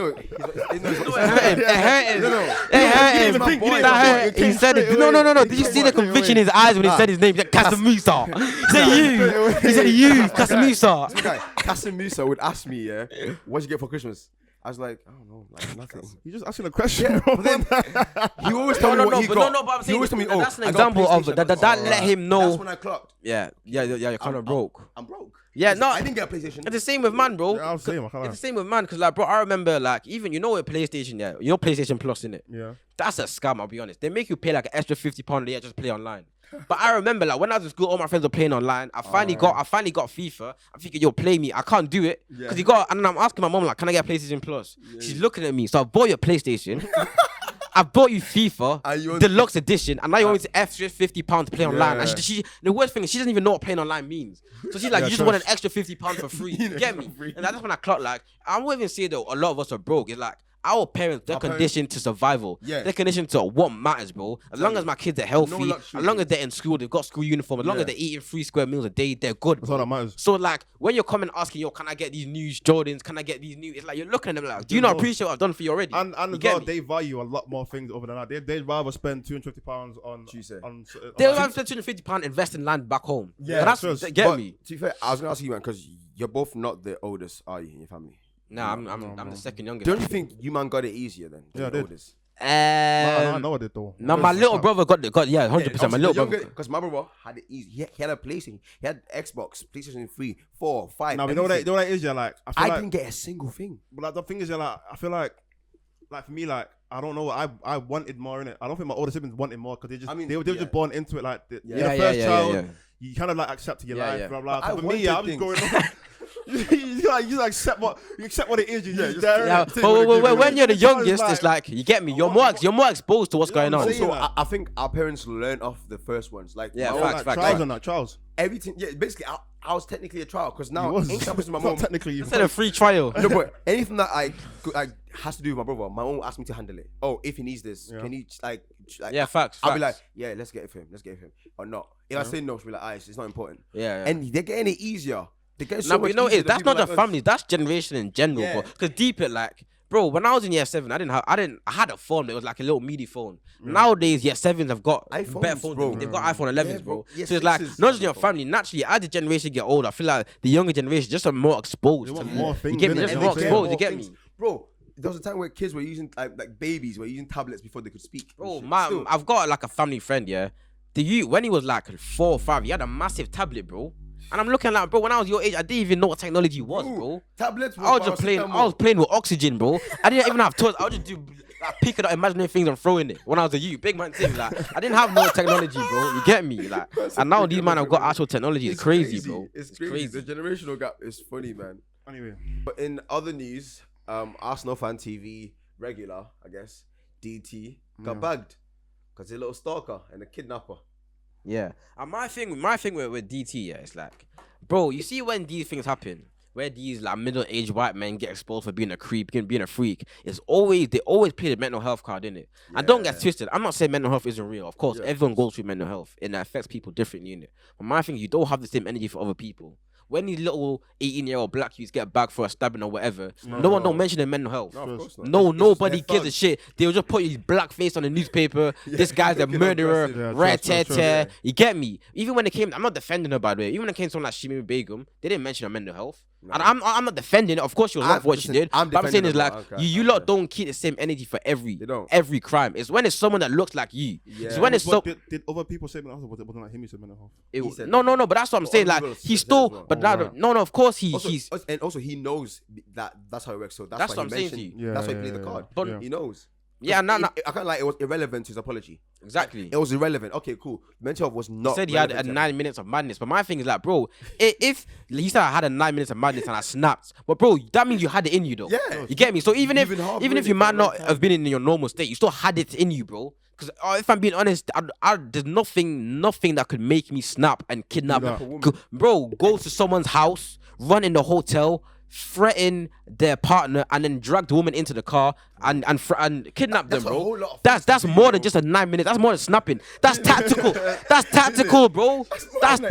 hurt him. He said it. No. Did you see the conviction in his eyes when he said his name? He said Casamusa. He said you. He said you, Casamusa. This guy, Kasim Musa, would ask me, "Yeah, what'd you get for Christmas?" I was like, "I don't know, like nothing." You just asking a question, bro. He always told me what he got. but I'm He saying always told me, that's an I got a example of PlayStation. that let him know. That's when I clocked. Yeah, you're kind of broke. I'm broke. Yeah, no, I didn't get a PlayStation. It's the same with man, bro. Yeah, I'm saying, I can't lie. It's the same with man, because like, bro, I remember like even with PlayStation, yeah, PlayStation Plus, innit? Yeah. That's a scam, I'll be honest. They make you pay like an extra £50 a year just to play online. But I remember like when I was in school, all my friends were playing online. I finally got FIFA. I'm thinking, yo, play me. I can't do it because and I'm asking my mom like, can I get a PlayStation Plus? She's looking at me, so I bought you a PlayStation. I bought you FIFA Deluxe Edition, and now you want me to extra £50 to play online. And she, the worst thing is she doesn't even know what playing online means. So she's like, you just want an extra £50 for free. You get me? And that's when I clocked like, I won't even say though, a lot of us are broke. It's like our parents, they're conditioned to survival. Yeah. They're conditioned to what matters, bro. As long as my kids are healthy, luxury as long as they're in school, they've got school uniform, as long as they're eating 3 square meals a day, they're good. That's all that matters. So like when you're coming asking, yo, can I get these new Jordans? Can I get these new? It's like you're looking at them like, do you not appreciate what I've done for you already? And You as get well, me? they value a lot more things over than that. They'd rather spend £250 on. They'll have £250 invest in land back home. Yeah, And that's true. get But me. to be fair, I was gonna ask you, man, because you're both not the oldest, are you, in your family? Nah, I'm the second youngest. Don't you think you man got it easier then? Yeah, I the did. oldest? I know what they do. No, my little brother got 100%. My little brother. Because my brother had it easy. He had a PlayStation. He had Xbox, PlayStation 3, 4, 5. Now, you know what that is, yeah? Like, I didn't get a single thing. But like, the thing is, yeah, like, I feel like for me, like, I don't know, I wanted more in it. I don't think my older siblings wanted more because they were just born into it. Like, you're the first child. You kind of like accept your life, blah blah. I For me, I'm just going on. you accept what it is. But when you're the youngest, it's like you get me. You're more exposed to what's going on. Also, I think our parents learned off the first ones. Like, facts. Trials and that trials. everything. Yeah, basically, I was technically a trial because now anytime I was with my mom, technically, you Instead of free trial. no, but anything that I has to do with my brother, my mom asked me to handle it. Oh, if he needs this, can he like Like, Yeah, facts. I'll be like, yeah, let's get it for him. Or not. If I say no, she'll be like, it's not important. Yeah. And they're getting it easier. They're getting so No, much but you know what it easier is? than That's people not like just us. family. That's generation in general, Yeah. bro. Because deep it, like, bro, when I was in year 7, I had a phone that was like a little meaty phone. Nowadays, year 7s have got iPhones, better phones. bro. They've got iPhone 11s, Yeah, bro. yeah, So it's like, 6s not just in your iPhone. family, naturally, as the generation get older, I feel like the younger generation just are more exposed. They want to more You things, get me? innit? Just And more they exposed, care you get things. me? Bro, there was a time where kids were using, like babies were using tablets before they could speak. Bro, and shit. Still. I've got like a family friend, yeah. When he was like 4 or 5, he had a massive tablet, bro. And I'm looking like, bro, when I was your age, I didn't even know what technology was, bro. Tablets were I was playing with oxygen, bro. I didn't even have toys. I would just do like picking up imaginary things and throwing it when I was a youth. Big man thing, like I didn't have no technology, bro. You get me? Like, and now these man have got actual technology. It's crazy, bro. It's crazy. The generational gap is funny, man. Anyway, But in other news, Arsenal fan TV regular, I guess, DT got bagged because he's a little stalker and a kidnapper. Yeah. And my thing with DT, yeah, it's like, bro, you see when these things happen, where these like middle-aged white men get exposed for being a creep, being a freak, they always play the mental health card, innit? And don't get twisted. I'm not saying mental health isn't real. Of course, everyone goes through mental health, and it affects people differently, innit? But my thing, you don't have the same energy for other people. When these little 18-year-old black youths get bagged for a stabbing or whatever, no one don't mention their mental health. No, of course not. No, nobody they're gives a shit. They'll just put his black face on the newspaper. This guy's a looking murderer, aggressive. rat trust. tat. You get me? Even when it came, I'm not defending her, by the way. Even when it came to someone like Shimi Begum, they didn't mention her mental health. And I'm not defending it. Of course, she was wrong for what she did. I'm But I'm saying is defending like her, okay, you lot don't keep the same energy for They don't. every crime. It's when it's someone that looks like you. It's Yeah. when it's so. did other people say mental health? Was it wasn't like him who said mental health? It, said no, but that's what I'm saying. other Like people he's said still, as well. but Oh, that, right. no, of course Also, he's. and also he knows that's how it works. So that's That's why what he I'm saying to mentioned. you. Yeah, That's why he yeah, played the yeah, card. But- yeah. He knows. Yeah, no. I can't lie. It was irrelevant to his apology. Exactly. It was irrelevant. Okay, cool. Mental health was not. He said he had relevant to 9 minutes of madness, but my thing is like, bro, if he said I had 9 minutes of madness and I snapped, but bro, that means you had it in you though. Yeah. You get me? So even if You've been hard if really you for might a long not time. have been in your normal state, you still had it in you, bro. Because if I'm being honest, there's nothing that could make me snap and kidnap. Kidnap a woman. Bro, go to someone's house, run in the hotel, threaten their partner, and then drag the woman into the car and kidnap them, That's a bro. whole lot of That's things to do, more than bro. just a 9 minutes. That's more than snapping. That's tactical. That's tactical, bro.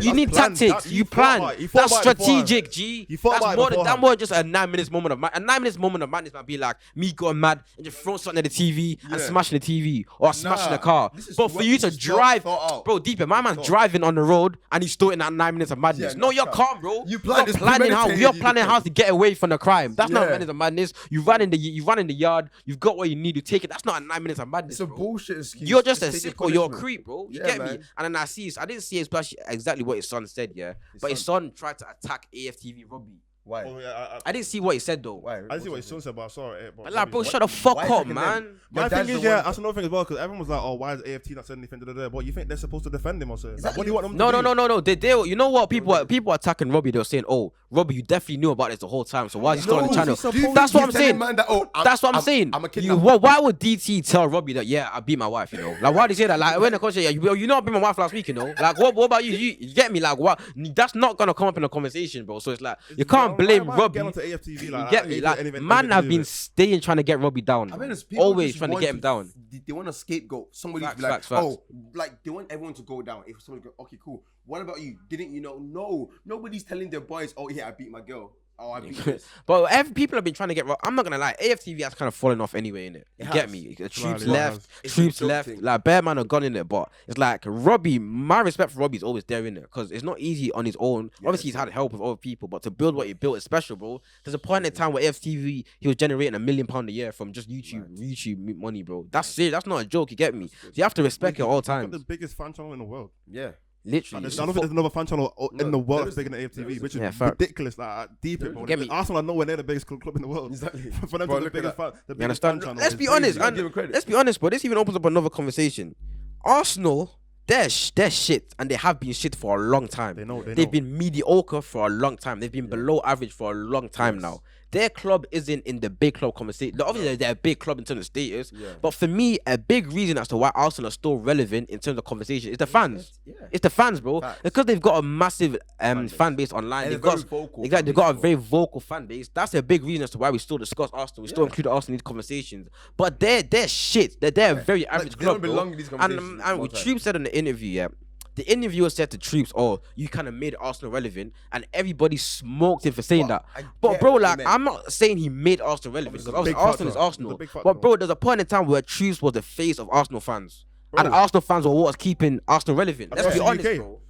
You need planned. tactics. He You thought plan. about it. He thought That's about it strategic, G. He thought That's about it more than beforehand. more than just a 9 minutes moment of madness. A 9 minutes moment of madness might be like me going mad and just throwing something at the TV and smashing the TV or smashing the car. this is But for what- you to this is drive, thought out. bro, deeper. My man's driving on the road and he's still in that 9 minutes of madness. Yeah, No, no, you're sir. calm, bro. You planned this, planning how premeditated, you're you planning did. how to get away from the crime. That's not Yeah. 9 minutes of madness. You run in the yard. You've got what you need. You take it. That's not a 9 minutes of madness. It's a bro. bullshit excuse. You're just a take your sicko. You're a punishment. creep, bro. You Yeah, get me? man. And then I didn't see exactly what his son said, yeah. But his son tried to attack AFTV Robbie. Why? Oh, yeah, I didn't see what he said though. Why? I see what his son said, but I saw it. But like, bro, shut the fuck why up, attacking man. them? My Your thing dad's is, the yeah, one- that's another thing as well, because everyone was like, "Oh, why is AFT not saying anything?" But you think they're supposed to defend him or something? Like, what do you want them to do? No. They, you know what? People are attacking Robbie. They were saying, "Oh, Robbie, you definitely knew about this the whole time. So why is he still on the channel?" That's what I'm saying. That's what I'm saying. I'm a You, kidnapper. why would DT tell Robbie that? Yeah, I beat my wife. You know, like why did he say that? Like when the coach said, "Yeah, you know I beat my wife last week." You know, like what about you? You get me? Like what? That's not gonna come up in a conversation, bro. So it's like you can't blame Robbie. AFTV, You like, get me? Like man have been staying trying to get Robbie down. I mean, it's people Always just trying to want get him down. They want a scapegoat. Somebody to Facts, be like, facts, facts. oh, like they want everyone to go down. If somebody go, okay, cool. What about you? Didn't you know? No, nobody's telling their boys, oh yeah, I beat my girl. Oh, I beat this. But people have been trying to get. I'm not gonna lie. AFTV has kind of fallen off anyway, innit? You It get has. me? The Right, troops it left. has. It's Troops a joke left. thing. Like bare man have gone in there, but it's like Robbie. My respect for Robbie is always there in there because it's not easy on his own. Obviously, he's had help with other people, but to build what he built is special, bro. There's a point in time where AFTV he was generating £1 million a year from just YouTube money, bro. That's serious. That's not a joke. You get me? So you have to respect it at all Got the times. biggest fan channel in the world. Yeah. Literally. I don't think there's another fan channel in the world there that's bigger than there AFTV, is. which is Yeah, fact. ridiculous. Like deep in, bro. Get me? Arsenal are nowhere near the biggest club in the world. Exactly. For them Bro, to be the look at biggest that. fan, the You biggest fan understand? channel. Let's is be honest. I'll give him credit. Let's be honest, bro. This even opens up another conversation. Arsenal, they're shit, and they have been shit for a long time. They know. They've been mediocre for a long time. They've been below average for a long time now. their club isn't in the big club conversation. Obviously, they're a big club in terms of status, but for me, a big reason as to why Arsenal are still relevant in terms of conversation is the fans. It's the fans, bro. It's because they've got a massive fan base online. They've got a very vocal fan base. That's a big reason as to why we still discuss Arsenal. We still include Arsenal in these conversations. But they're shit. They're a very average club, don't belong in these conversations. And Troop said in the interview, the interviewer said to Troops, "Oh, you kind of made Arsenal relevant," and everybody smoked him for saying that. But bro, like, I'm not saying he made Arsenal relevant because obviously Arsenal is Arsenal. But bro, there's a point in time where Troops was the face of Arsenal fans, and Arsenal fans were what's keeping Arsenal relevant. Let's be honest, bro.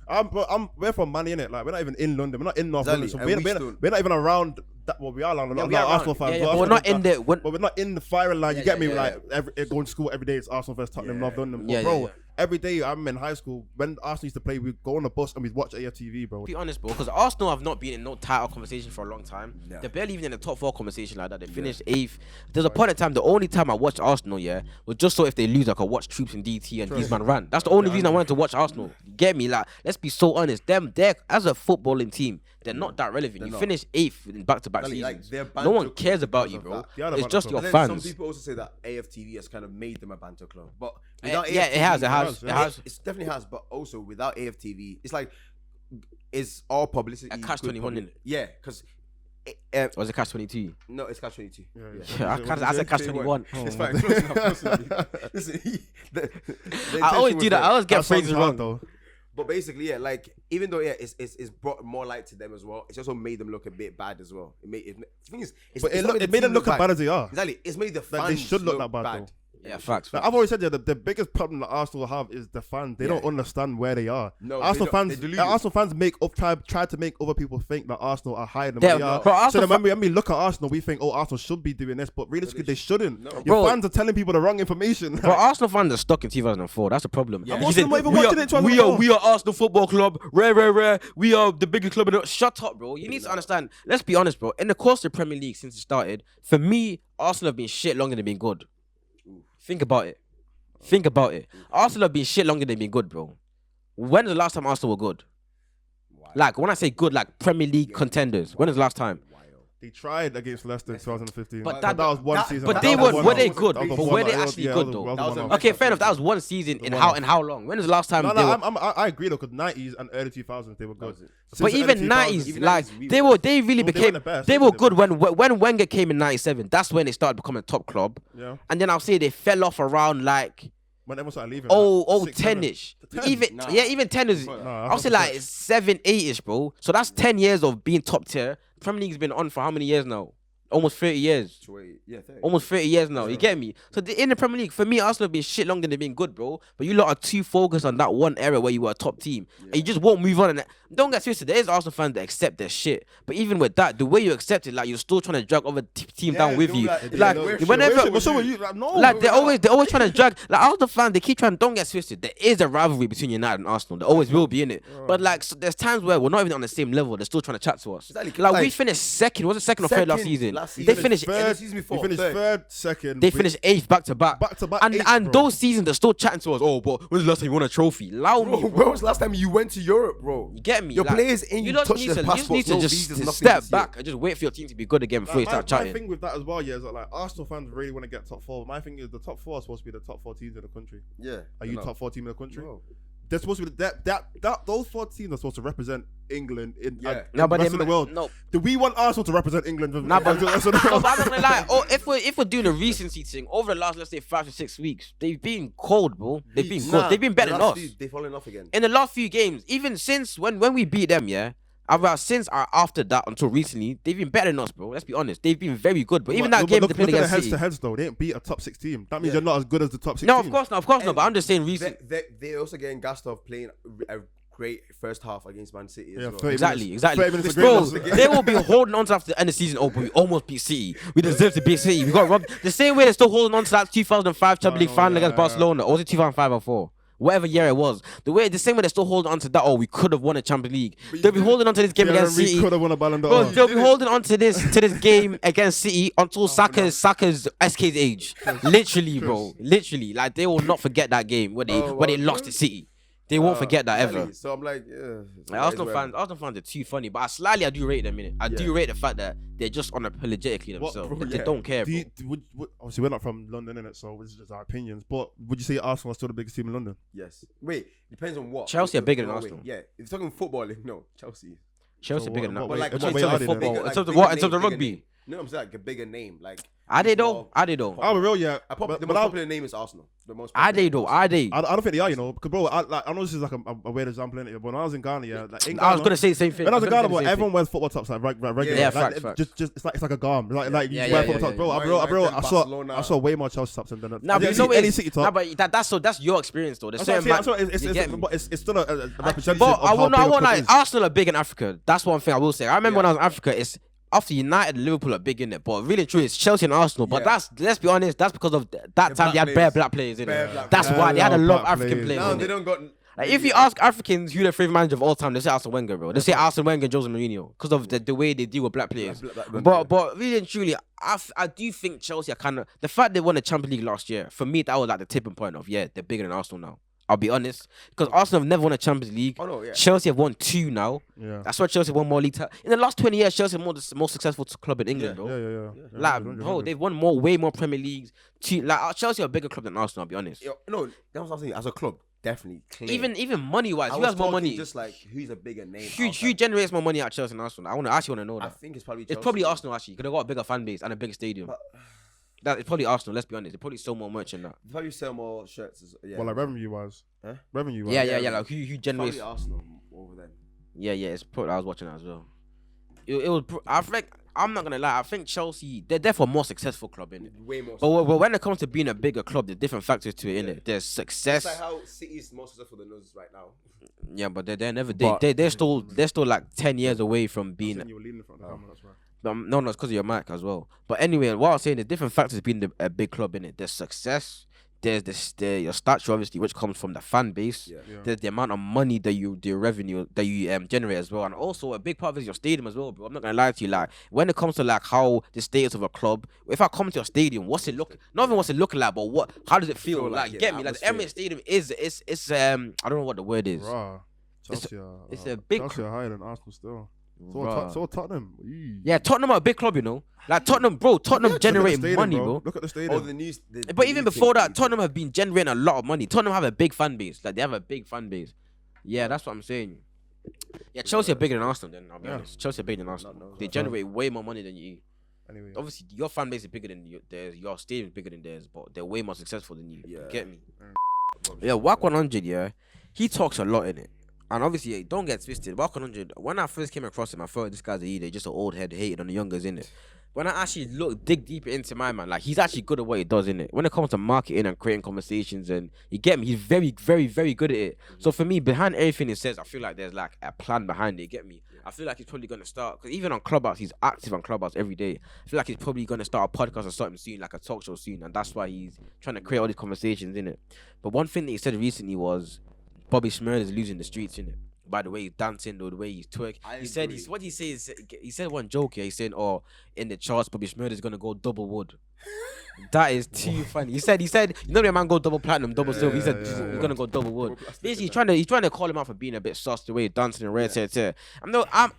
We're from Money, innit? Like, we're not even in London. We're not in North London. So we're not even around that. Well, we are London. We're not Arsenal fans. But we're not in the. But we're not in the firing line. You get me? Like, going to school every day, it's Arsenal versus Tottenham, North London. Bro, every day I'm in high school, when Arsenal used to play, we'd go on the bus and we'd watch Aftv, bro. Be honest, bro, because Arsenal have not been in no title conversation for a long time. They're barely even in the top 4 conversation like that. They finished 8th. There's a point in time, the only time I watched Arsenal, was just so if they lose, I could watch Troops and DT and these man run. That's the only reason I wanted to watch Arsenal. Get me? Like, let's be so honest. They're as a footballing team, they're not that relevant. You finished 8th in back-to-back seasons. No one cares about you, bro. It's just your fans. Some people also say that AFTV has kind of made them a banter club, but without AFTV, it has. It definitely has, but also without AFTV, it's like it's all publicity. A catch-21, innit? Yeah, because was it catch-22? No, it's catch-22. I said catch-21. It's fine. Close enough. Listen, I always do that. I always get phrases wrong though. But basically, like, even though it's brought more light to them as well, it's also made them look a bit bad as well. It made them look as bad as they are. Exactly, it's made the fans like, they should look that bad. Though. Yeah, facts. Like, I've always said the biggest problem that Arsenal have is the fans. They don't understand where they are. No, Arsenal fans try to make other people think that Arsenal are higher than they are. So then when we look at Arsenal, we think, oh, Arsenal should be doing this, but realistically they shouldn't. No. Your fans are telling people the wrong information. But Arsenal fans are stuck in 2004. That's the problem. Yeah. Most of them not even watching it. We are Arsenal Football Club. Rare. We are the biggest club in the... Shut up, bro. You need to understand. Let's be honest, bro. In the course of the Premier League since it started, for me, Arsenal have been shit longer than they've been good. Think about it. Arsenal have been shit longer than they've been good, bro. When was the last time Arsenal were good? Like, when I say good, like Premier League contenders. When was the last time? They tried against Leicester in 2015. But that was one season. But were they good? But were they actually good though? Okay, fair enough. That was one season in how long? When was the last time? I agree though, because 90s and early 2000s they were good. But even 90s, like they were good when Wenger came in 97. That's when they started becoming a top club. Yeah. And then I'll say they fell off around like when everyone started leaving. 10-ish. Even 10 is. I'll say like 7, 8-ish, bro. So that's 10 years of being top tier. Premier League's been on for how many years now? Almost 30 years. 30. Almost 30 years now. You get me? So in the Premier League, for me, Arsenal have been shit longer than they've been good, bro. But you lot are too focused on that one era where you were a top team. And you just won't move on. And don't get twisted. There is Arsenal fans that accept their shit. But even with that, the way you accept it, like you're still trying to drag other team down with you. Like whenever, like they're always trying to drag. Like Arsenal fans, they keep trying. Don't get twisted. There is a rivalry between United and Arsenal. There always will be in it. But like, so there's times where we're not even on the same level. They're still trying to chat to us. Like we finished second. Was it second or third last season? They finished third, second. They finished 8th back to back. And those seasons they're still chatting to us. Oh, but when's the last time you won a trophy? Allow me. When was the last time you went to Europe, bro? You get me? Your players ain't you touch their passports. You just need to just step back and just wait for your team to be good again before you start chatting. My thing with that as well, is that like Arsenal fans really want to get top 4. My thing is the top 4 are supposed to be the top 4 teams in the country. Yeah. Are you top 4 team in the country? No. They're supposed to be those 4 teams are supposed to represent England in the rest of the world. No. Do we want Arsenal to represent England? I'm not gonna lie. If we're doing a recency thing over the last, let's say 5 to 6 weeks, they've been cold, bro. They've been good. They've been better than us. They've fallen off again. In the last few games, even since when we beat them, after that until recently, they've been better than us, bro. Let's be honest. They've been very good, but even that game they played against City. Heads though, they didn't beat a top 6 team. That means you're not as good as the top 6 No, team. of course not. But I'm just saying recent. They're also getting gassed off playing a great first half against Man City as well. Exactly. Bro, they will be holding on to after the end of the season. Oh, but we almost beat City. We deserve to beat City. We got robbed. The same way they're still holding on to that 2005 Champions League final against Barcelona. Or was it 2005 or 4? Whatever year it was, the same way they're still holding on to that. Oh, we could have won a Champions League. They'll be holding on to this game against City. Could have won a Ballon d'Or. They'll be holding on to this game against City until Saka's SK's age. Literally, bro. Literally, like they will not forget that game where they lost to City. They won't forget that ever. Exactly. So I'm like, Like, Arsenal fans are too funny, but I do rate them in it. I do rate the fact that they're just unapologetically themselves. They don't care. Obviously, we're not from London, innit? So it's just our opinions. But would you say Arsenal are still the biggest team in London? Yes. Wait, depends on what. Chelsea are bigger than Arsenal. Yeah, if you're talking footballing, no, Chelsea. Chelsea are bigger than that. But like, in terms of football, in terms of what? In terms of rugby. No, I'm saying like a bigger name. Like, Are they though? I'll be real, yeah. The most popular name is Arsenal. The most Are they though? Are they? I don't think they are, you know. Because, bro, I know this is like a weird example, innit? But when I was in Ghana, yeah. Like, I was going to say the same thing. When I was in Ghana, bro, everyone wears football tops, like, regular. Yeah, like, facts. Just, it's like a garm. Like you wear football tops. Bro, I saw way more Chelsea tops than that. Nah, but you know any City top. Nah, but that's your experience, though. It's still a representative but of how big I won't lie. is. Arsenal are big in Africa. That's one thing I will say. I remember when I was in Africa, it's after United and Liverpool are big in it, but really true, it's Chelsea and Arsenal. But let's be honest, that's because of that time they had bare black players in it. That's why they had a lot of African players. No, in they it. don't got. Like, if you ask Africans who their favorite manager of all time, they say Arsene Wenger, bro. They say Arsene Wenger and Jose Mourinho because of the way they deal with black players. But really and truly, I do think Chelsea are kind of the fact they won the Champions League last year. For me, that was like the tipping point of they're bigger than Arsenal now. I'll be honest, because Arsenal have never won a Champions League. Chelsea have won 2 now. Yeah. That's why Chelsea won more league. In the last 20 years, Chelsea are the most successful club in England, bro. Yeah. Like, bro, they've won way more Premier Leagues. Chelsea are a bigger club than Arsenal. I'll be honest. No, that's what I'm saying. As a club, definitely. Clear. Even money wise, who has more money? Just like who's a bigger name? Who generates more money at Chelsea and Arsenal? I actually want to know that. I think it's probably Arsenal actually, because they've got a bigger fan base and a bigger stadium. It's probably Arsenal. Let's be honest. They probably sell more merch than that. They probably sell more shirts. Well, like revenue wise. Yeah. Like who generates? Probably Arsenal over them. Yeah. It's probably, I was watching that as well. It was. I think I'm not gonna lie. I think Chelsea they're therefore a more successful club in it. Way more. But when it comes to being a bigger club, there's different factors to it in it. There's success. It's like how City is more successful than us right now. Yeah, but they're never. They're still like 10 years away from being. You were leaning in front of the camera, that's right. No, it's because of your mic as well. But anyway, what I was saying, there's different factors being a big club in it. There's success. There's your stature, obviously, which comes from the fan base. Yeah. There's the amount of money the revenue that you generate as well, and also a big part of it is your stadium as well, bro. I'm not gonna lie to you. Like when it comes to like how the status of a club, if I come to your stadium, what's it look? Not even what's it looking like, but how does it feel? Like get me? Like the Emirates Stadium is I don't know what the word is. Chelsea it's a big. Chelsea are higher than Arsenal still. So Tottenham. Yeah, Tottenham are a big club, you know. Like Tottenham generating money, bro. Look at the stadium. But even before that, Tottenham have been generating a lot of money. Tottenham have a big fan base. Like they have a big fan base. Yeah, that's what I'm saying. Yeah, Chelsea are bigger than Arsenal. Then I'll be honest. Chelsea are bigger than Arsenal. They generate way more money than you. Anyway, obviously your fan base is bigger than theirs. Your stadium is bigger than theirs, but they're way more successful than you. Yeah. Get me? Yeah, WAC 100. Yeah, he talks a lot in it. And obviously, don't get twisted. WAC 100, when I first came across him, I thought this guy's just an old head hated on the youngers, innit? When I actually dig deeper into my man, like, he's actually good at what he does, innit? When it comes to marketing and creating conversations, and you get me, he's very, very, very good at it. So for me, behind everything he says, I feel like there's like a plan behind it, you get me? I feel like he's probably going to start, because even on Clubhouse, he's active on Clubhouse every day. I feel like he's probably going to start a podcast or something soon, like a talk show soon, and that's why he's trying to create all these conversations, innit? But one thing that he said recently was, Bobby Smurl is losing the streets, innit? By the way he's dancing or the way he's twerking. He said one joke here. He said, in the charts, Bobby Smurl is gonna go double wood. That is too funny. He said, you know the man go double platinum, double silver. He said he's gonna go double wood. Basically, he's trying to call him out for being a bit sus the way he's dancing and red.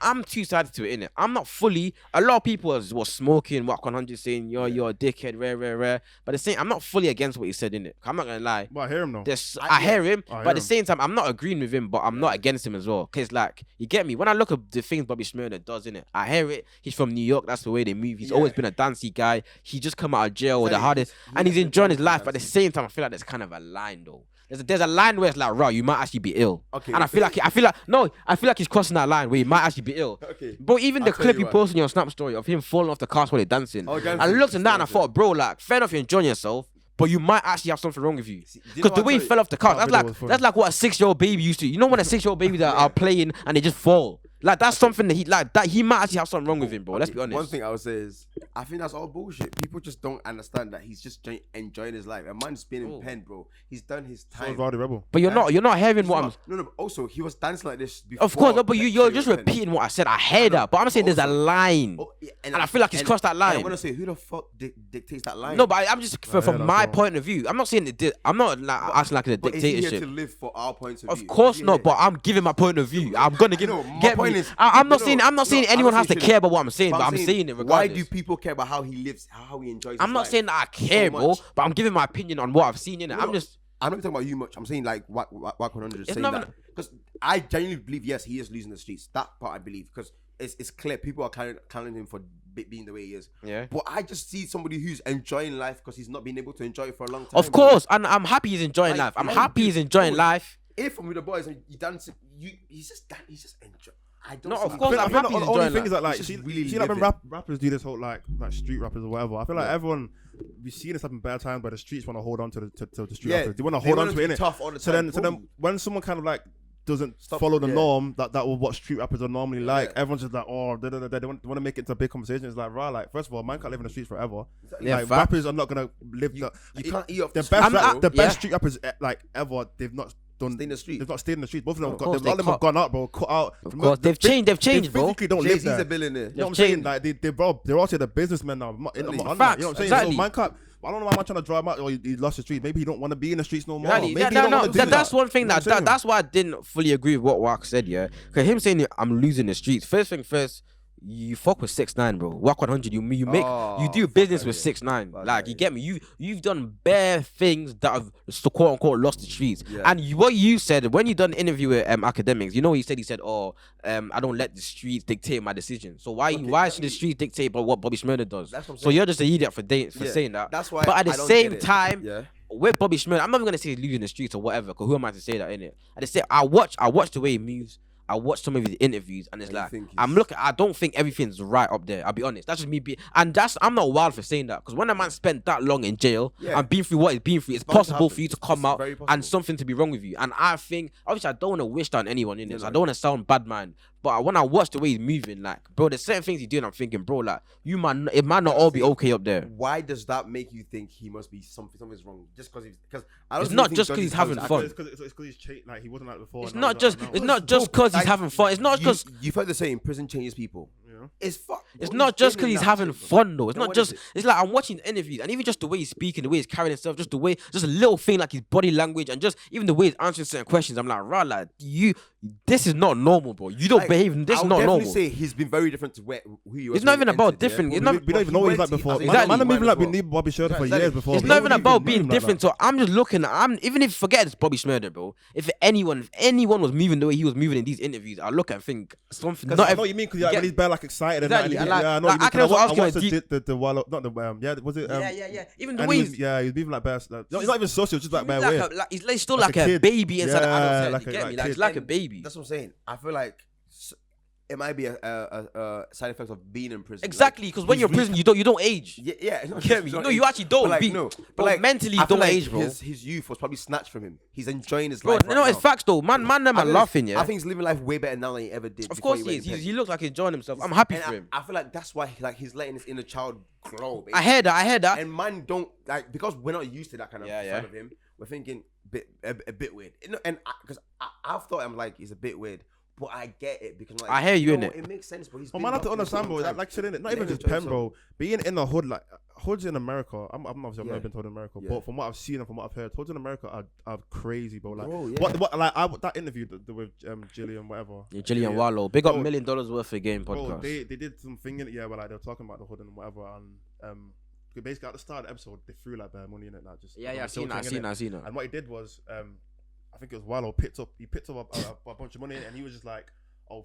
I'm too sided to it, innit? I'm not fully. A lot of people was smoking WAC 100 saying you're a dickhead, rare. But the same, I'm not fully against what he said, innit? I'm not gonna lie. But I hear him though. I hear him, but at the same time, I'm not agreeing with him, but I'm not against him as well. Cause like, you get me? When I look at the things Bobby Smurl does, innit? I hear it. He's from New York. That's the way they move. He's always been a dancey guy. He just come out of jail with the hardest, and he's enjoying his life. But at the same time, I feel like there's kind of a line though. There's a line where it's like, right, you might actually be ill. Okay. And I feel like he's crossing that line where he might actually be ill. Okay. But even the clip you posted on your Snap story of him falling off the cars while they're dancing, I looked at that and I thought, bro, like, fair enough, you're enjoying yourself, but you might actually have something wrong with you. Because the way he fell off the car, that's like what a 6-year-old baby used to. You know when a 6-year-old baby that are playing and they just fall. Like that's something that he might actually have something wrong with him, bro. Let's be honest. One thing I would say is I think that's all bullshit. People just don't understand that he's just enjoying his life. A man's been in pen, bro. He's done his So time. Rowdy Rebel. But you're not hearing what I'm. No. But also, he was dancing like this before. Of course, no, but you're just Pen. repeating what I said. I heard that, but I'm saying there's a line, and I feel like he's crossed that line. I want to say, who the fuck dictates that line? No, but I'm just from my point of view. I'm not saying I'm not like acting like it's a But is he here dictatorship. to live for our point of view? Of course not, but I'm giving my point of view. I'm gonna give. my Get point me? is- I'm not no, saying. I'm not saying no, anyone I'm has to saying- care about what I'm saying, but I'm saying it Why regardless. do people care about how he lives, how he enjoys? I'm his not life saying that I care, so bro, much? but I'm giving my opinion on what I've seen in it. No, I'm just. I'm not talking about you much. I'm saying like Wack 100 is It's saying not that even- because I genuinely believe yes, he is losing the streets. That part I believe because it's clear people are counting him for being the way he is. Yeah. But I just see somebody who's enjoying life because he's not been able to enjoy it for a long time. Of course, and I'm happy he's enjoying Like, life. I'm yeah, happy he's enjoying dude, life. If I'm with the boys and you dancing, he's just enjoying. I don't. No, see of that. course, I I'm feel happy like he's the only enjoying thing is that like He's see just really like when living. rappers do this whole like street rappers or whatever. I feel like everyone we see this happen bad times, but the streets want to hold on to the street rappers. They want to hold on to it. be Innit? tough all the So time. then when someone kind of like doesn't Stop, follow the yeah. norm that what street rappers are normally like, Yeah. everyone's just like, oh, they want to make it into a big conversation. It's like, right, like first of all, man can't live in the streets forever. Yeah, Like facts. rappers are not gonna live. You can't eat off The the best, street, bro. the best yeah. street rappers like ever. They've not done. Stay in the street. They've not stayed in the streets. Both of them, Of got, course, all of them they have gone out, bro. Cut out. Of course, they've changed. They've changed, They bro. physically don't live Jay-Z's there. a billionaire. You know what I'm They've saying? changed. Like they're also the businessmen now. I'm not on that. You know what I'm Facts, saying? exactly. So man can't. I don't know why I'm trying to drive him out. Or he lost the streets. Maybe he don't want to be in the streets no more. Exactly. Maybe he don't want to do That's that. one thing You know what I'm saying? that's why I didn't fully agree with what Wack said. Yeah, because him saying I'm losing the streets. First thing first, you fuck with 6ix9ine, bro. Wack 100. You do fuck business that, with yeah. 6ix9ine. Fuck Like that, you get me. You've done bare things that have quote unquote lost the streets. Yeah. And what you said when you done the interview with academics, you know he said oh I don't let the streets dictate my decision. So why should the streets dictate but what Bobby Shmurda does? That's what I'm So saying. you're just an idiot for Yeah. saying that. That's why. But at the I don't same get it. time, yeah. with Bobby Shmurda, I'm not even gonna say he's losing the streets or whatever, because who am I to say that, innit? At the same, I watch the way he moves. I watch some of his interviews, and it's And you like think I'm he's- looking. I don't think everything's right up there. I'll be honest. That's just me I'm not wild for saying that, because when a man spent that long in jail Yeah. and been through what he's been through, it's bound to possible happen. for you to It's come out very and possible. something to be wrong with you. And I think, obviously, I don't want to wish that on anyone in this. Yeah, I don't want to sound bad man, but when I watch the way he's moving, like, bro, there's certain things he's doing. I'm thinking, bro, like, it might not all be okay up there. Why does that make you think he must be something's wrong? Just because I don't It's really not think just Dodgy's 'cause he's having talent- fun. It's because he's changed. Like he wasn't like before. It's now not he's just. like, It's now. not just because he's Like, having fun. It's not because. You've heard the saying, prison changes people. Yeah. It's fuck. It's bro, not just been because in he's that having shit, bro. fun though. It's Then not what just. is it? It's like I'm watching interviews and even just the way he's speaking, the way he's carrying himself, just the way, just a little thing like his body language and just even the way he's answering certain questions. I'm like, rah, like this is not normal, bro. You don't Like, behave. This I is would not definitely normal. say he's been very different to who he was. It's not when even he about entered, yeah? different. It's We not. don't even know what he's like before. Exactly. Man, Exactly. even like been leaving Bobby Shmurda for Exactly. years before. It's We not don't even even about know being him like different. that. So I'm just looking. Even if forget it's Bobby Shmurda, bro. If anyone was moving the way he was moving in these interviews, I look and think something. Because Not I know what you mean because get- when he's bare like excited Exactly, and and that, like- yeah, I know like, what I can you also mean. ask you I watched a not the was it was it yeah. Even the and way he he's. was moving like bare. Like, he's not even social, just like bare He's way. he's still Like like a a kid. baby inside the Yeah, adult's head. like You a- get like me? a Like kid. he's like a baby. That's what I'm saying. I feel like it might be a side effect of being in prison. Exactly, because when he's you're in prison, you don't age. Yeah. It's not Get me? it's not No, you age. actually don't. But But but like mentally, I you feel don't like age, bro. His youth was probably snatched from him. He's enjoying his Bro, life. no, right it's now. facts though. Man, them are laughing, yeah. I think he's living life way better now than he ever did. Of before course he went is. in pen. He looks like he's enjoying himself. I'm happy And for him. I feel like that's why he's letting his inner child grow. I heard that. And man, don't like because we're not used to that kind of Yeah, side yeah. of him. We're thinking a bit weird. And because I've thought I'm like he's a bit weird, but I get it because like I hear you, know, innit? It makes sense, but he's. But been man, I have to locked in for a understand, bro. long time. Like said, innit? Not Yeah, even just enjoy pen, himself. bro. Being in the hood, like hoods in America. I'm obviously I've Yeah. never been told in America, Yeah. but from what I've seen and from what I've heard, hoods in America are crazy, bro. Like Bro, yeah. what like that interview with Jillian whatever. Yeah, Jillian Wallow. Big up Bro, $1 million worth of game Bro, podcast. they did something in it, yeah, where like they were talking about the hood and whatever, and basically at the start of the episode they threw like bare money in it, like just Yeah, like, I've seen tilting in it. that. And what he did was, I think it was Wallow picked up a bunch of money and he was just like, oh,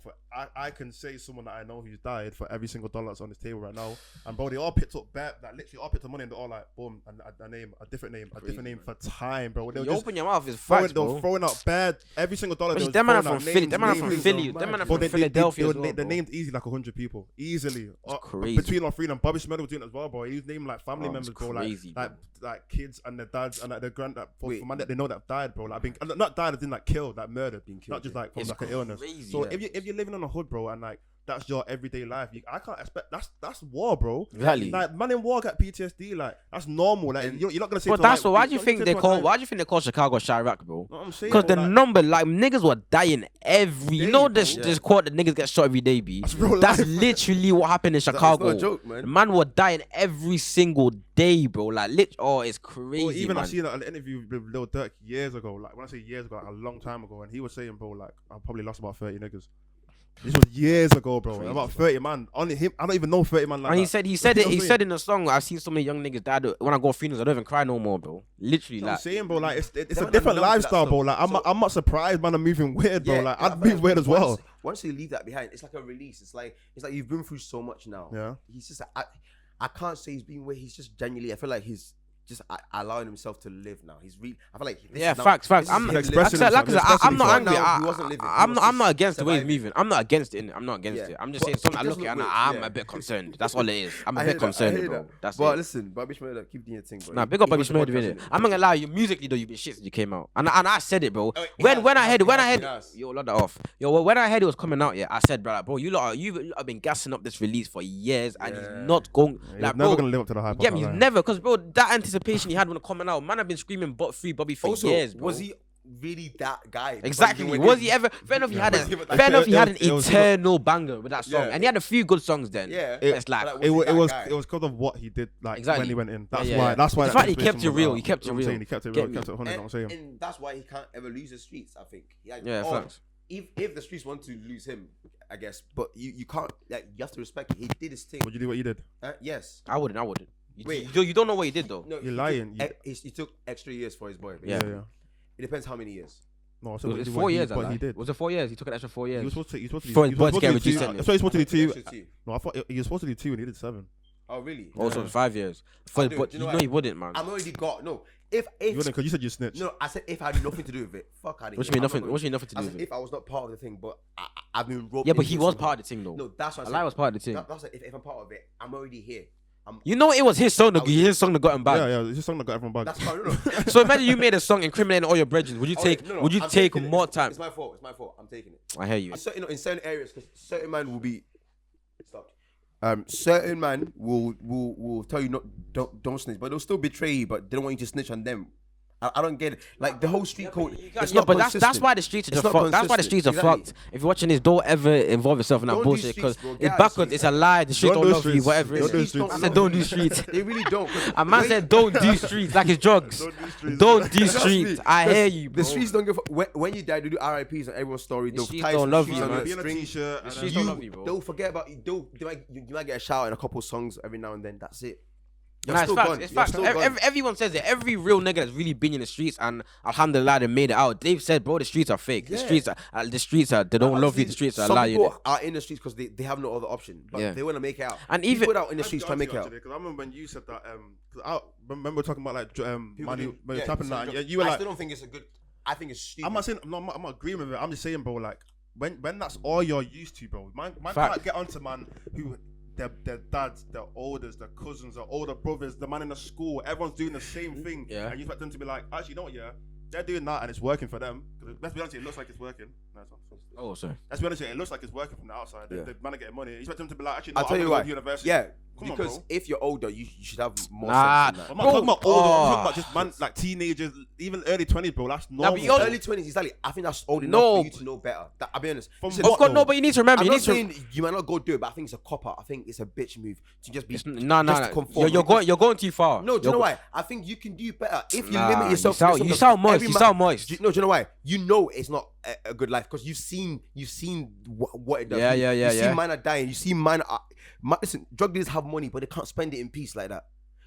I can say someone that I know who's died for every single dollar that's on this table right now. And bro, they all picked up like literally all picked up money and they're all like, boom, and a different name for time, bro. They were You just open your mouth, it's facts, they were bro. throwing out bad every single dollar. But They them man are was throwing from out Philly. names, Them man are from names, Philly. bro. Them man are Bro, from Philadelphia as well, they bro. named easy like 100 people easily. crazy. Between our freedom, Bobby Shmurda was doing it as well, bro. He was naming like family Oh, it's members, bro, crazy, like kids and their dads and like their grand for Wait. man that they know that died, bro. Like being not died as in like killed, like murdered, Being killed, not just yeah. like from It's like an illness. crazy, So yeah. if you're living on a hood, bro, and like that's your everyday life. I can't expect that's war, bro. Exactly. Like man in war got PTSD. Like that's normal. Like you're not gonna say. But that's why do you think they call? Why do you think they call Chicago Chirac, bro? Because the number, like niggas were dying every. You know this quote that niggas get shot every day, B. That's literally what happened in Chicago. That's not a joke, man. Man were dying every single day, bro. Like it's crazy. Well, even man. I see that an interview with Lil Durk years ago. Like when I say years ago, like a long time ago, and he was saying, bro, like I probably lost about 30 niggas. This was years ago, bro. Crazy, about 30 man. Only him. I don't even know 30 man like and that. He said in the song, I've seen so many young niggas die. When I go funerals, I don't even cry no more, bro. Literally, That's like. what I'm saying, bro. Like it's a different lifestyle, bro. Like I'm not surprised, man. I'm moving weird, bro. Like I'd move weird as well. Once you leave that behind, it's like a release. It's like you've been through so much now. Yeah. He's just I can't say he's being weird. He's just genuinely. I feel like he's just allowing himself to live now. He's I feel like facts. I'm not angry. He wasn't living. I'm not against the way he's moving. I'm not against it. I'm not against it. I'm just saying something I look at and I'm a bit concerned. That's all it is. I'm a bit concerned, bro. That's it. Listen, Bobby Shmurda, keep doing your thing, bro. Nah, big up Bobby Shmurda, innit? I'm not gonna lie, you musically though, you've been shit since you came out. And I said it, bro. When I heard yo, load that off. Yo, when I heard it was coming out, yeah, I said, bro, you've been gassing up this release for years and he's not going like never gonna live up to the hype. Yeah, he's never, because bro, that anticipation he had when it coming out, man, I've been screaming free Bobby for years, bro. Was he really that guy? Exactly. Was he ever? Fair enough, he had an eternal banger with that song, and he had a few good songs then. Yeah, it's like it was because of what he did, like when he went in. That's why. The fact he kept it real. He kept it real. He kept it real. He kept it 100. I'm saying, and that's why he can't ever lose the streets. I think. Facts. If the streets want to lose him, I guess, but you can't. Like you have to respect it. He did his thing. Would you do what you did? Yes. I wouldn't. Wait, you don't know what he did though. No, you're lying. He took extra years for his boy. Yeah. It depends how many years. No, so it's 4 years. What he did. Was it 4 years? He took an extra 4 years. He was supposed to. For his boy to get reduced sentence. So he was supposed to do 2. No, I thought he was supposed to do 2 and he did 7. Oh really? Also 5 years. But you know he wouldn't, man. I'm already got no. If you wouldn't, because you said you snitched. No, I said if I had nothing to do with it, fuck out of here. What you mean nothing? What you mean nothing to do with it? If I was not part of the thing, but I've been roped. Yeah, but he was part of the thing though. No, that's what I said. Lie was part of the thing. That's like if I'm part of it, I'm already here. You know it was his song that got him back. Yeah, it's his song that got everyone back. That's fine. So imagine you made a song incriminating all your brethren. Would you take more time? It's my fault. I'm taking it. I hear you. In certain areas, because certain man will be stopped. Certain man will tell you don't snitch, but they'll still betray you, but they don't want you to snitch on them. I don't get it. Like the whole street code. But that's why the streets are fucked. That's why the streets are fucked. If you're watching this, don't ever involve yourself in that bullshit because it's backwards. It's a lie. The streets don't love you. Whatever. I said don't do streets. They really don't. A man said don't do streets like it's drugs. Don't do streets. I hear you, bro. The streets don't give. When you die, they do RIPs on everyone's story. The streets don't love you, man. The streets don't love you, bro. Don't forget about you. You might get a shout out in a couple songs every now and then. That's it. It's facts. Everyone says it. Every real nigga that's really been in the streets and alhamdulillah they made it out. They've said, bro, the streets are fake. The streets are they don't love you. The streets are lying. Some people are in the streets because they have no other option, but they want to make it out. And even people out in the streets trying to make it out. Because I remember when you said that. Because I remember talking about like money, tapping that. And you were like, I still don't think it's a good. I think it's stupid. I'm not saying I'm not agreeing with it. I'm just saying, bro, like when that's all you're used to, bro. Man can't get onto man who. Their dads, their elders, their cousins, their older brothers, the man in the school, everyone's doing the same thing. Yeah. And you expect them to be like, actually, you know what, they're doing that and it's working for them. Let's be honest, it looks like it's working. Oh, sorry. Let's be honest, it looks like it's working from the outside. The man are getting money. You expect them to be like, actually, I'll tell you why. University. Yeah. Because if you're older, you should have more sense than that. I'm not talking about older. I'm talking about just man, like teenagers, even early 20s, bro. That's normal. Nah, early 20s, exactly. I think that's old enough for you to know better. I'll be honest. But you need to remember. You might not go do it, but I think it's a cop out. I think it's a bitch move to just be. No. You're going too far. No, do you know why? I think you can do better if you limit yourself. You sound moist. No, do you know why? You know it's not a good life because you've seen what it does. Yeah. You see man are dying. You see man are. Listen, drug dealers have money, but they can't spend it in peace like that.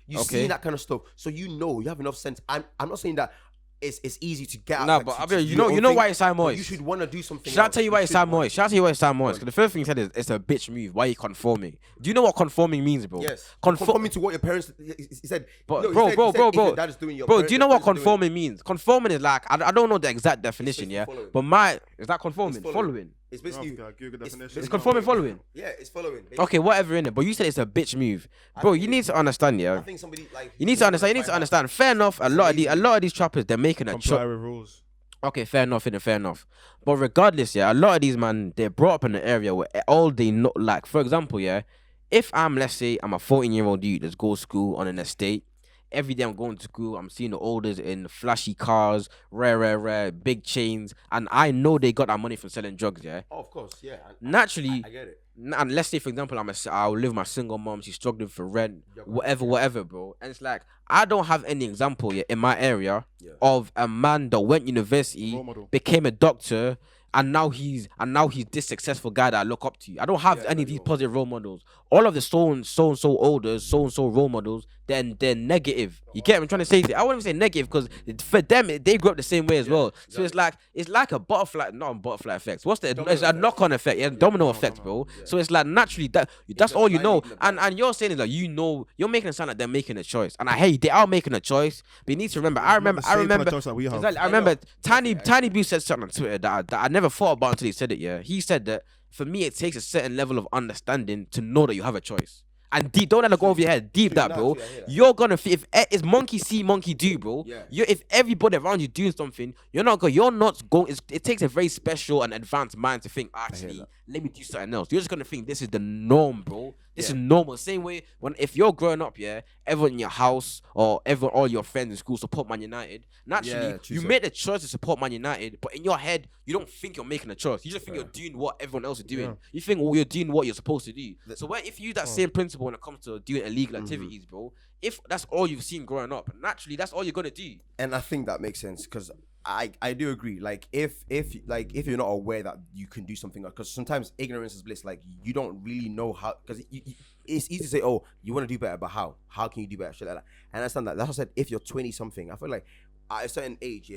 You see that kind of stuff, so you have enough sense. I'm not saying that it's easy to get out. No, but you know why it's sound moist. You should want to do something. Should I tell you why it's sound moist? Because the first thing you said is it's a bitch move. Why are you conforming? Do you know what conforming means, bro? Yes. Conforming to what your parents. He said. Bro. Do you know what conforming means? Conforming is like I don't know the exact definition, yeah. But is that conforming? Following. It's basically Google definition. It's conforming, following. Yeah, it's following. Basically. Okay, whatever in it. But you said it's a bitch move, bro. You need to understand, yeah. I think somebody like you need to understand. Fair enough. A lot of these trappers, they're making a comply with rules. Okay, fair enough, innit? Fair enough. But regardless, yeah, a lot of these man, they're brought up in an area where all they know, like, for example, yeah, if let's say, I'm a 14-year-old dude that's go to school on an estate, every day I'm going to school, I'm seeing the olders in flashy cars, rare, big chains, and I know they got that money from selling drugs, yeah? Oh, of course, yeah. Naturally, I get it. and let's say, for example, I'll live with my single mom, she's struggling for rent, whatever, bro. And it's like, I don't have any example yet in my area of a man that went university, became a doctor, and now he's this successful guy that I look up to. I don't have any of these positive role models. All of the so and so older, so and so role models, then they're negative. You get what I'm trying to say? I wouldn't even say negative because for them they grew up the same way as well. So it's like a butterfly, not a butterfly effect. It's a knock-on effect, domino effect, bro. So it's like naturally that's all you know. And you're saying is like you're making it sound like they're making a choice. And they are making a choice. But you need to remember. I remember Tiny B said something on Twitter that I never thought about until he said it. Yeah, he said that for me it takes a certain level of understanding to know that you have a choice. And deep, don't let it go over your head. Deep that, bro. You're gonna feel if it's monkey see, monkey do, bro. If everybody around you doing something, you're not going. It takes a very special and advanced mind to think. Actually, let me do something else. You're just gonna think this is the norm, bro. This is normal. Same way if you're growing up, everyone in your house or all your friends in school support Man United. Naturally, you made a choice to support Man United, but in your head, you don't think you're making a choice. You just think you're doing what everyone else is doing. You think you're doing what you're supposed to do. So if you use that same principle when it comes to doing illegal activities, bro, if that's all you've seen growing up, naturally that's all you're gonna do. And I think that makes sense because I do agree. Like if you're not aware that you can do something, because sometimes ignorance is bliss. Like you don't really know how, because it's easy to say, oh, you want to do better, but how can you do better, shit like that. And I understand that. That's what I said. If you're 20 something, I feel like at a certain age,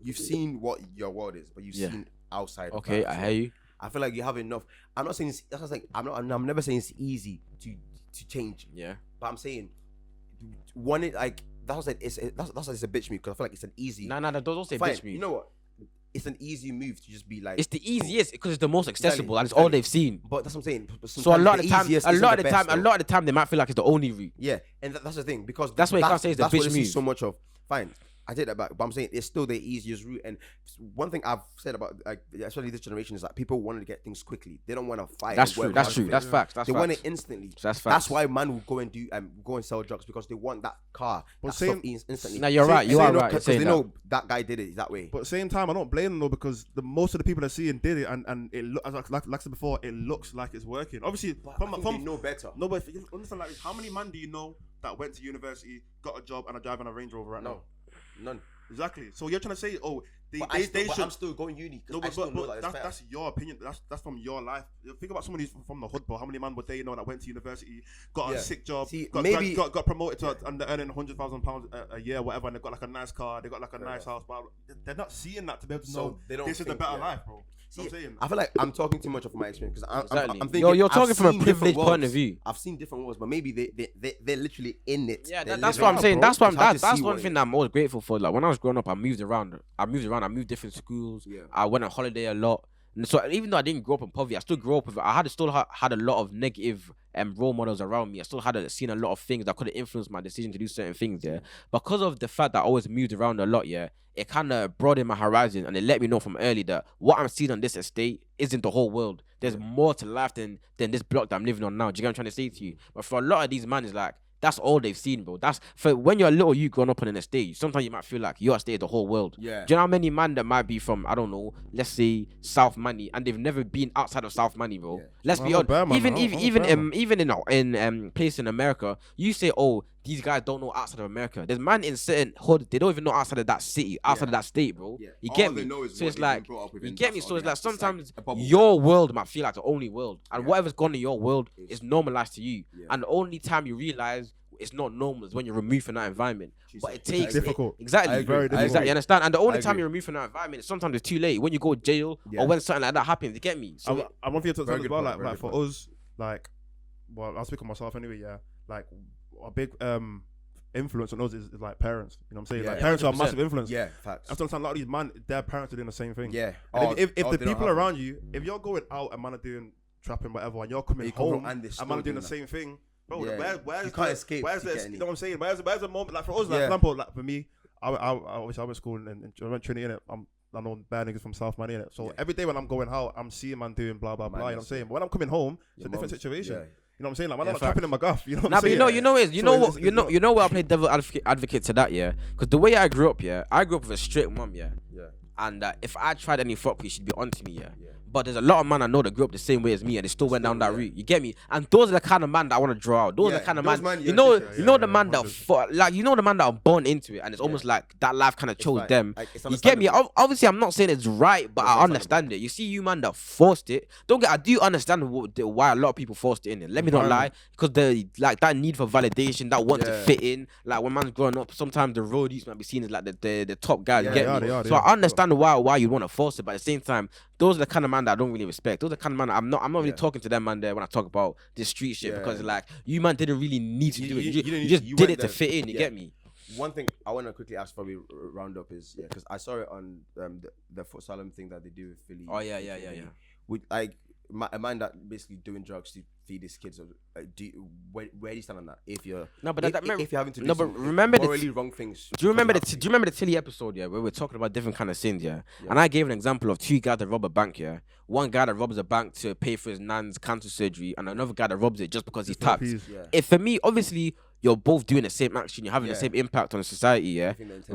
you've seen what your world is, but you've seen outside. Okay, I hear you. I feel like you have enough. I'm not saying that's what I'm saying. I'm never saying it's easy to change. Yeah, but I'm saying that's what it's a bitch move, because I feel like it's an easy. Nah, don't say bitch move. You know what? It's an easy move to just be like. It's the easiest because it's the most accessible and it's all they've seen. But that's what I'm saying. So a lot of the time, they might feel like it's the only route. Yeah, and that's the thing, because that's what you can't say is the bitch move. So much of fine. I take that back, but I'm saying it's still the easiest route. And one thing I've said about, like, especially this generation, is that people want to get things quickly. They don't want to fight. That's true. That's facts. They want it instantly. That's facts. That's why man will go and sell drugs, because they want that car. That stuff instantly. No, you're right. You are right. Because they know that guy did it that way. But at the same time, I don't blame them though, because most of the people that see did it, and it like I said before, it looks like it's working. Obviously, they know better. No, but understand, like, how many man do you know that went to university, got a job, and are driving a Range Rover right now? None. Exactly. So you're trying to say, oh, I'm still going uni. No, but that's your opinion. That's from your life. Think about somebody who's from the hood, bro. How many man would they know that went to university, got a sick job, got promoted to under earning £100,000 a year, whatever, and they got like a nice car, they got like a nice house, but they're not seeing that to be able to know this is a better life, bro. See, I feel like I'm talking too much of my experience, because I'm thinking you're talking from a privileged point of view. I've seen different worlds, but maybe they're literally in it. Yeah, that's what I'm saying. That's one thing that I'm always grateful for. Like when I was growing up, I moved around. I moved different schools. Yeah. I went on holiday a lot. And so even though I didn't grow up in poverty, I still grew up with it. I still had a lot of negative role models around me. I still seen a lot of things that could have influenced my decision to do certain things. Yeah, because of the fact that I always moved around a lot. Yeah, it kind of broadened my horizon, and it let me know from early that what I'm seeing on this estate isn't the whole world. There's more to life than this block that I'm living on now. Do you get what I'm trying to say to you? But for a lot of these men, it's like, that's all they've seen, bro. That's for when you're a little you growing up on an estate. Sometimes you might feel like your estate is the whole world. Yeah. Do you know how many man that might be from, I don't know, let's say South Money, and they've never been outside of South Money, bro? Yeah. Let's be honest. Even in places in America, you say, oh, these guys don't know outside of America. There's man in certain hood, they don't even know outside of that city, outside of that state, bro. Yeah. You get me? So it's like, you get me? So it's like sometimes your world might feel like the only world, and whatever's gone in your world is normalized to you. Yeah. And the only time you realize it's not normal is when you're removed from that environment. But it takes difficult. Exactly. Exactly. You understand? And the only time you're removed from that environment is sometimes it's too late. When you go to jail or when something like that happens. You get me? So I want you to talk as well. Like for us, like, well, I'll speak on myself anyway. Yeah, like a big influence on us is like parents. You know what I'm saying? Like parents are a massive influence. Yeah, facts. I understand a lot of these man, their parents are doing the same thing. Yeah. If the people around you, if you're going out and man are doing trapping, whatever, and you're coming home and man are doing the same thing. Bro, where's you can't escape. Where's this? You know what I'm saying? Where's the moment? Like for us, like, for example, like for me, I went to school and I went Trinity in it. I'm I know bad niggas from South, man, innit? So every day when I'm going out, I'm seeing man doing blah blah blah. You know what I'm saying? But when I'm coming home, it's a different situation. You know what I'm saying? Like, I'm not trapping in my guff. You know what I'm saying? You know where I play devil advocate to that, yeah. Because the way I grew up, yeah, I grew up with a strict mum, yeah. And if I tried any fuckery, she'd be onto me, yeah. But there's a lot of man I know that grew up the same way as me and they still went down that route. You get me? And those are the kind of man that I want to draw out. Those are the kind of man. You know the man that are born into it, and it's almost like that life kind of chose them. You get me? Obviously, I'm not saying it's right, but I understand it. You see, you man that forced it. I do understand why a lot of people forced it in. Let me not lie, because the like that need for validation, that want to fit in. Like when man's growing up, sometimes the roadies might be seen as like the top guys. You get me? So I understand why you want to force it, but at the same time, those are the kind of man that I don't really respect. Those are the kind of man I'm not really talking to them man there when I talk about this street shit because like you man didn't really need to do it. You just did it to fit in. You get me? One thing I want to quickly ask before we round up is because I saw it on the Futsalem thing that they do with Philly. Oh yeah. With like a man that basically doing drugs to feed his kids. Where do you stand on that? If you're if you're having to do remember morally wrong things. Do you remember the Tilly episode, yeah, where we're talking about different kind of sins, yeah? And I gave an example of two guys that rob a bank, yeah. One guy that robs a bank to pay for his nan's cancer surgery, and another guy that robs it just because he's tapped. If for me, obviously, you're both doing the same action, you're having the same impact on society, yeah.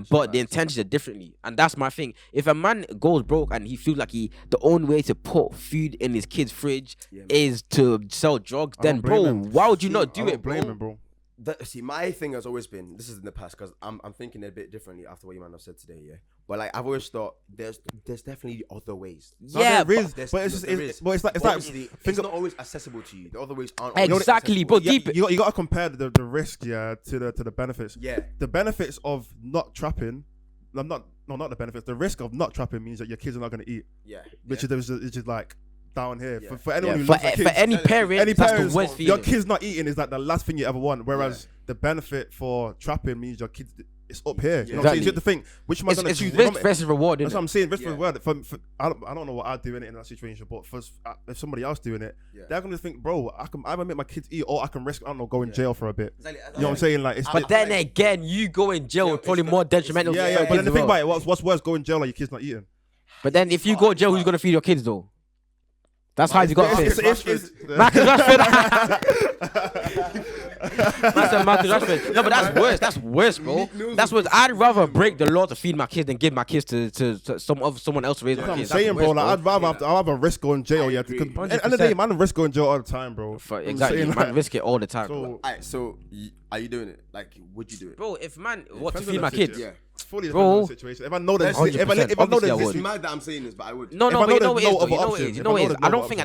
But the intentions are differently, and that's my thing. If a man goes broke and he feels like the only way to put food in his kid's fridge is to sell drugs, then bro, why would you not do it, bro? See, my thing has always been, this is in the past, because I'm thinking a bit differently after what you man have said today, yeah. But like I've always thought, there's definitely other ways. Yeah, but it's not always accessible to you. The other ways aren't exactly, bro. You got to compare the risk, yeah, to the benefits. Yeah, the benefits of not trapping, not the benefits. The risk of not trapping means that your kids are not going to eat. Yeah, which is like down here for anyone who for loves their kids. For any parent, that's the worst feeling. Your kids not eating is like the last thing you ever want. Whereas the benefit for trapping means your kids, it's up here. You know what I'm saying? You have to think which one's gonna choose. Risk versus reward. That's what I'm saying. Risk versus reward. I don't know what I'd do in that situation, but if somebody else doing it, they're gonna think, bro, I can either make my kids eat or I can risk, I don't know, go in jail for a bit. You know what I'm saying? Like, but then again, you go in jail with probably more detrimental. Yeah. But then the thing about it, what's worse, go in jail or your kids not eating? But then if you go to jail, who's gonna feed your kids though? That's how you got Marcus Rashford. Marcus Rashford. No, but that's worse. That's worse, bro. That's worse. I'd rather break the law to feed my kids than give my kids to someone else to raise my kids. I'm saying, bro. Like, I'd rather risk going jail. Yeah, because at the end of the day, man, risk going jail all the time, bro. Exactly, man, risk it all the time. So are you doing it? Like, would you do it, bro? If man, what to feed my kids? Yeah. It's fully depends on the situation. If I know that, if I know that, it's mad that I'm saying this, but I would. No, but you know what it is. I don't think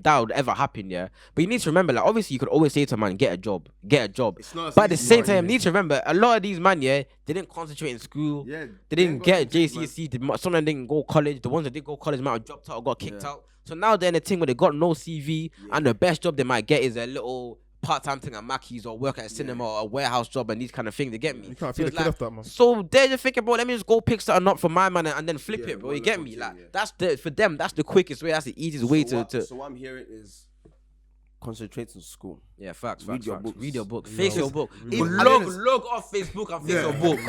that would ever happen, yeah. But you need to remember, like, obviously, you could always say to a man, get a job. But at the same time, you need to remember, a lot of these man, yeah, they didn't concentrate in school. Yeah. They didn't get JCSE. Some of them didn't go college. The ones that did go college might have dropped out or got kicked out. So now they're in a thing where they got no CV, and the best job they might get is a little part-time thing at Mackey's or work at a cinema or a warehouse job and these kind of things. They get me. You can't feel the kid off that, man. So they're just thinking, bro, let me just go pick something up for my man and then flip it, bro. You get me? Like that's for them. That's the quickest way. That's the easiest way to. So what I'm hearing is concentrate on school. Yeah, facts. Read your book. No. Face your book. Log off Facebook and face your book.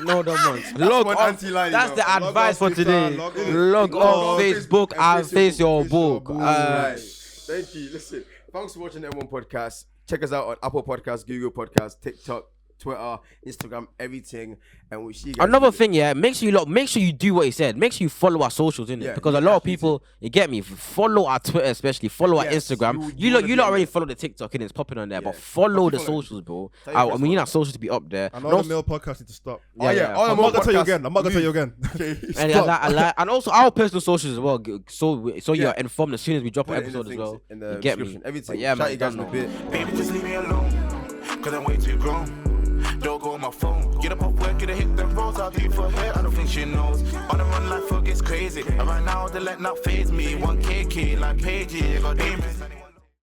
No, log off. That's the advice for today. Log off Facebook and face your book. Thank you. Listen, thanks for watching the M1 podcast. Check us out on Apple Podcasts, Google Podcasts, TikTok, Twitter, Instagram, everything, and we'll see you guys. Another thing, yeah, make sure you do what he said. Make sure you follow our socials, innit? Because a lot of people, you get me, follow our Twitter, especially follow our Instagram. You lot already follow the TikTok, and it's popping on there, but follow the socials, bro. We need our socials to be up there. I know the Mill podcast need to stop. I'm not gonna tell you again. And also our personal socials as well, so you're informed as soon as we drop an episode as well. You get me? Everything. Yeah, man. You guys in a bit. Baby, just leave me alone, cause I'm way too grown. Don't go on my phone. Get up off work, get a hit the roads. I'll do for her, I don't think she knows. On the run, life gets crazy. And right now, they let not phase me. 1K kid, like Paige, got demons.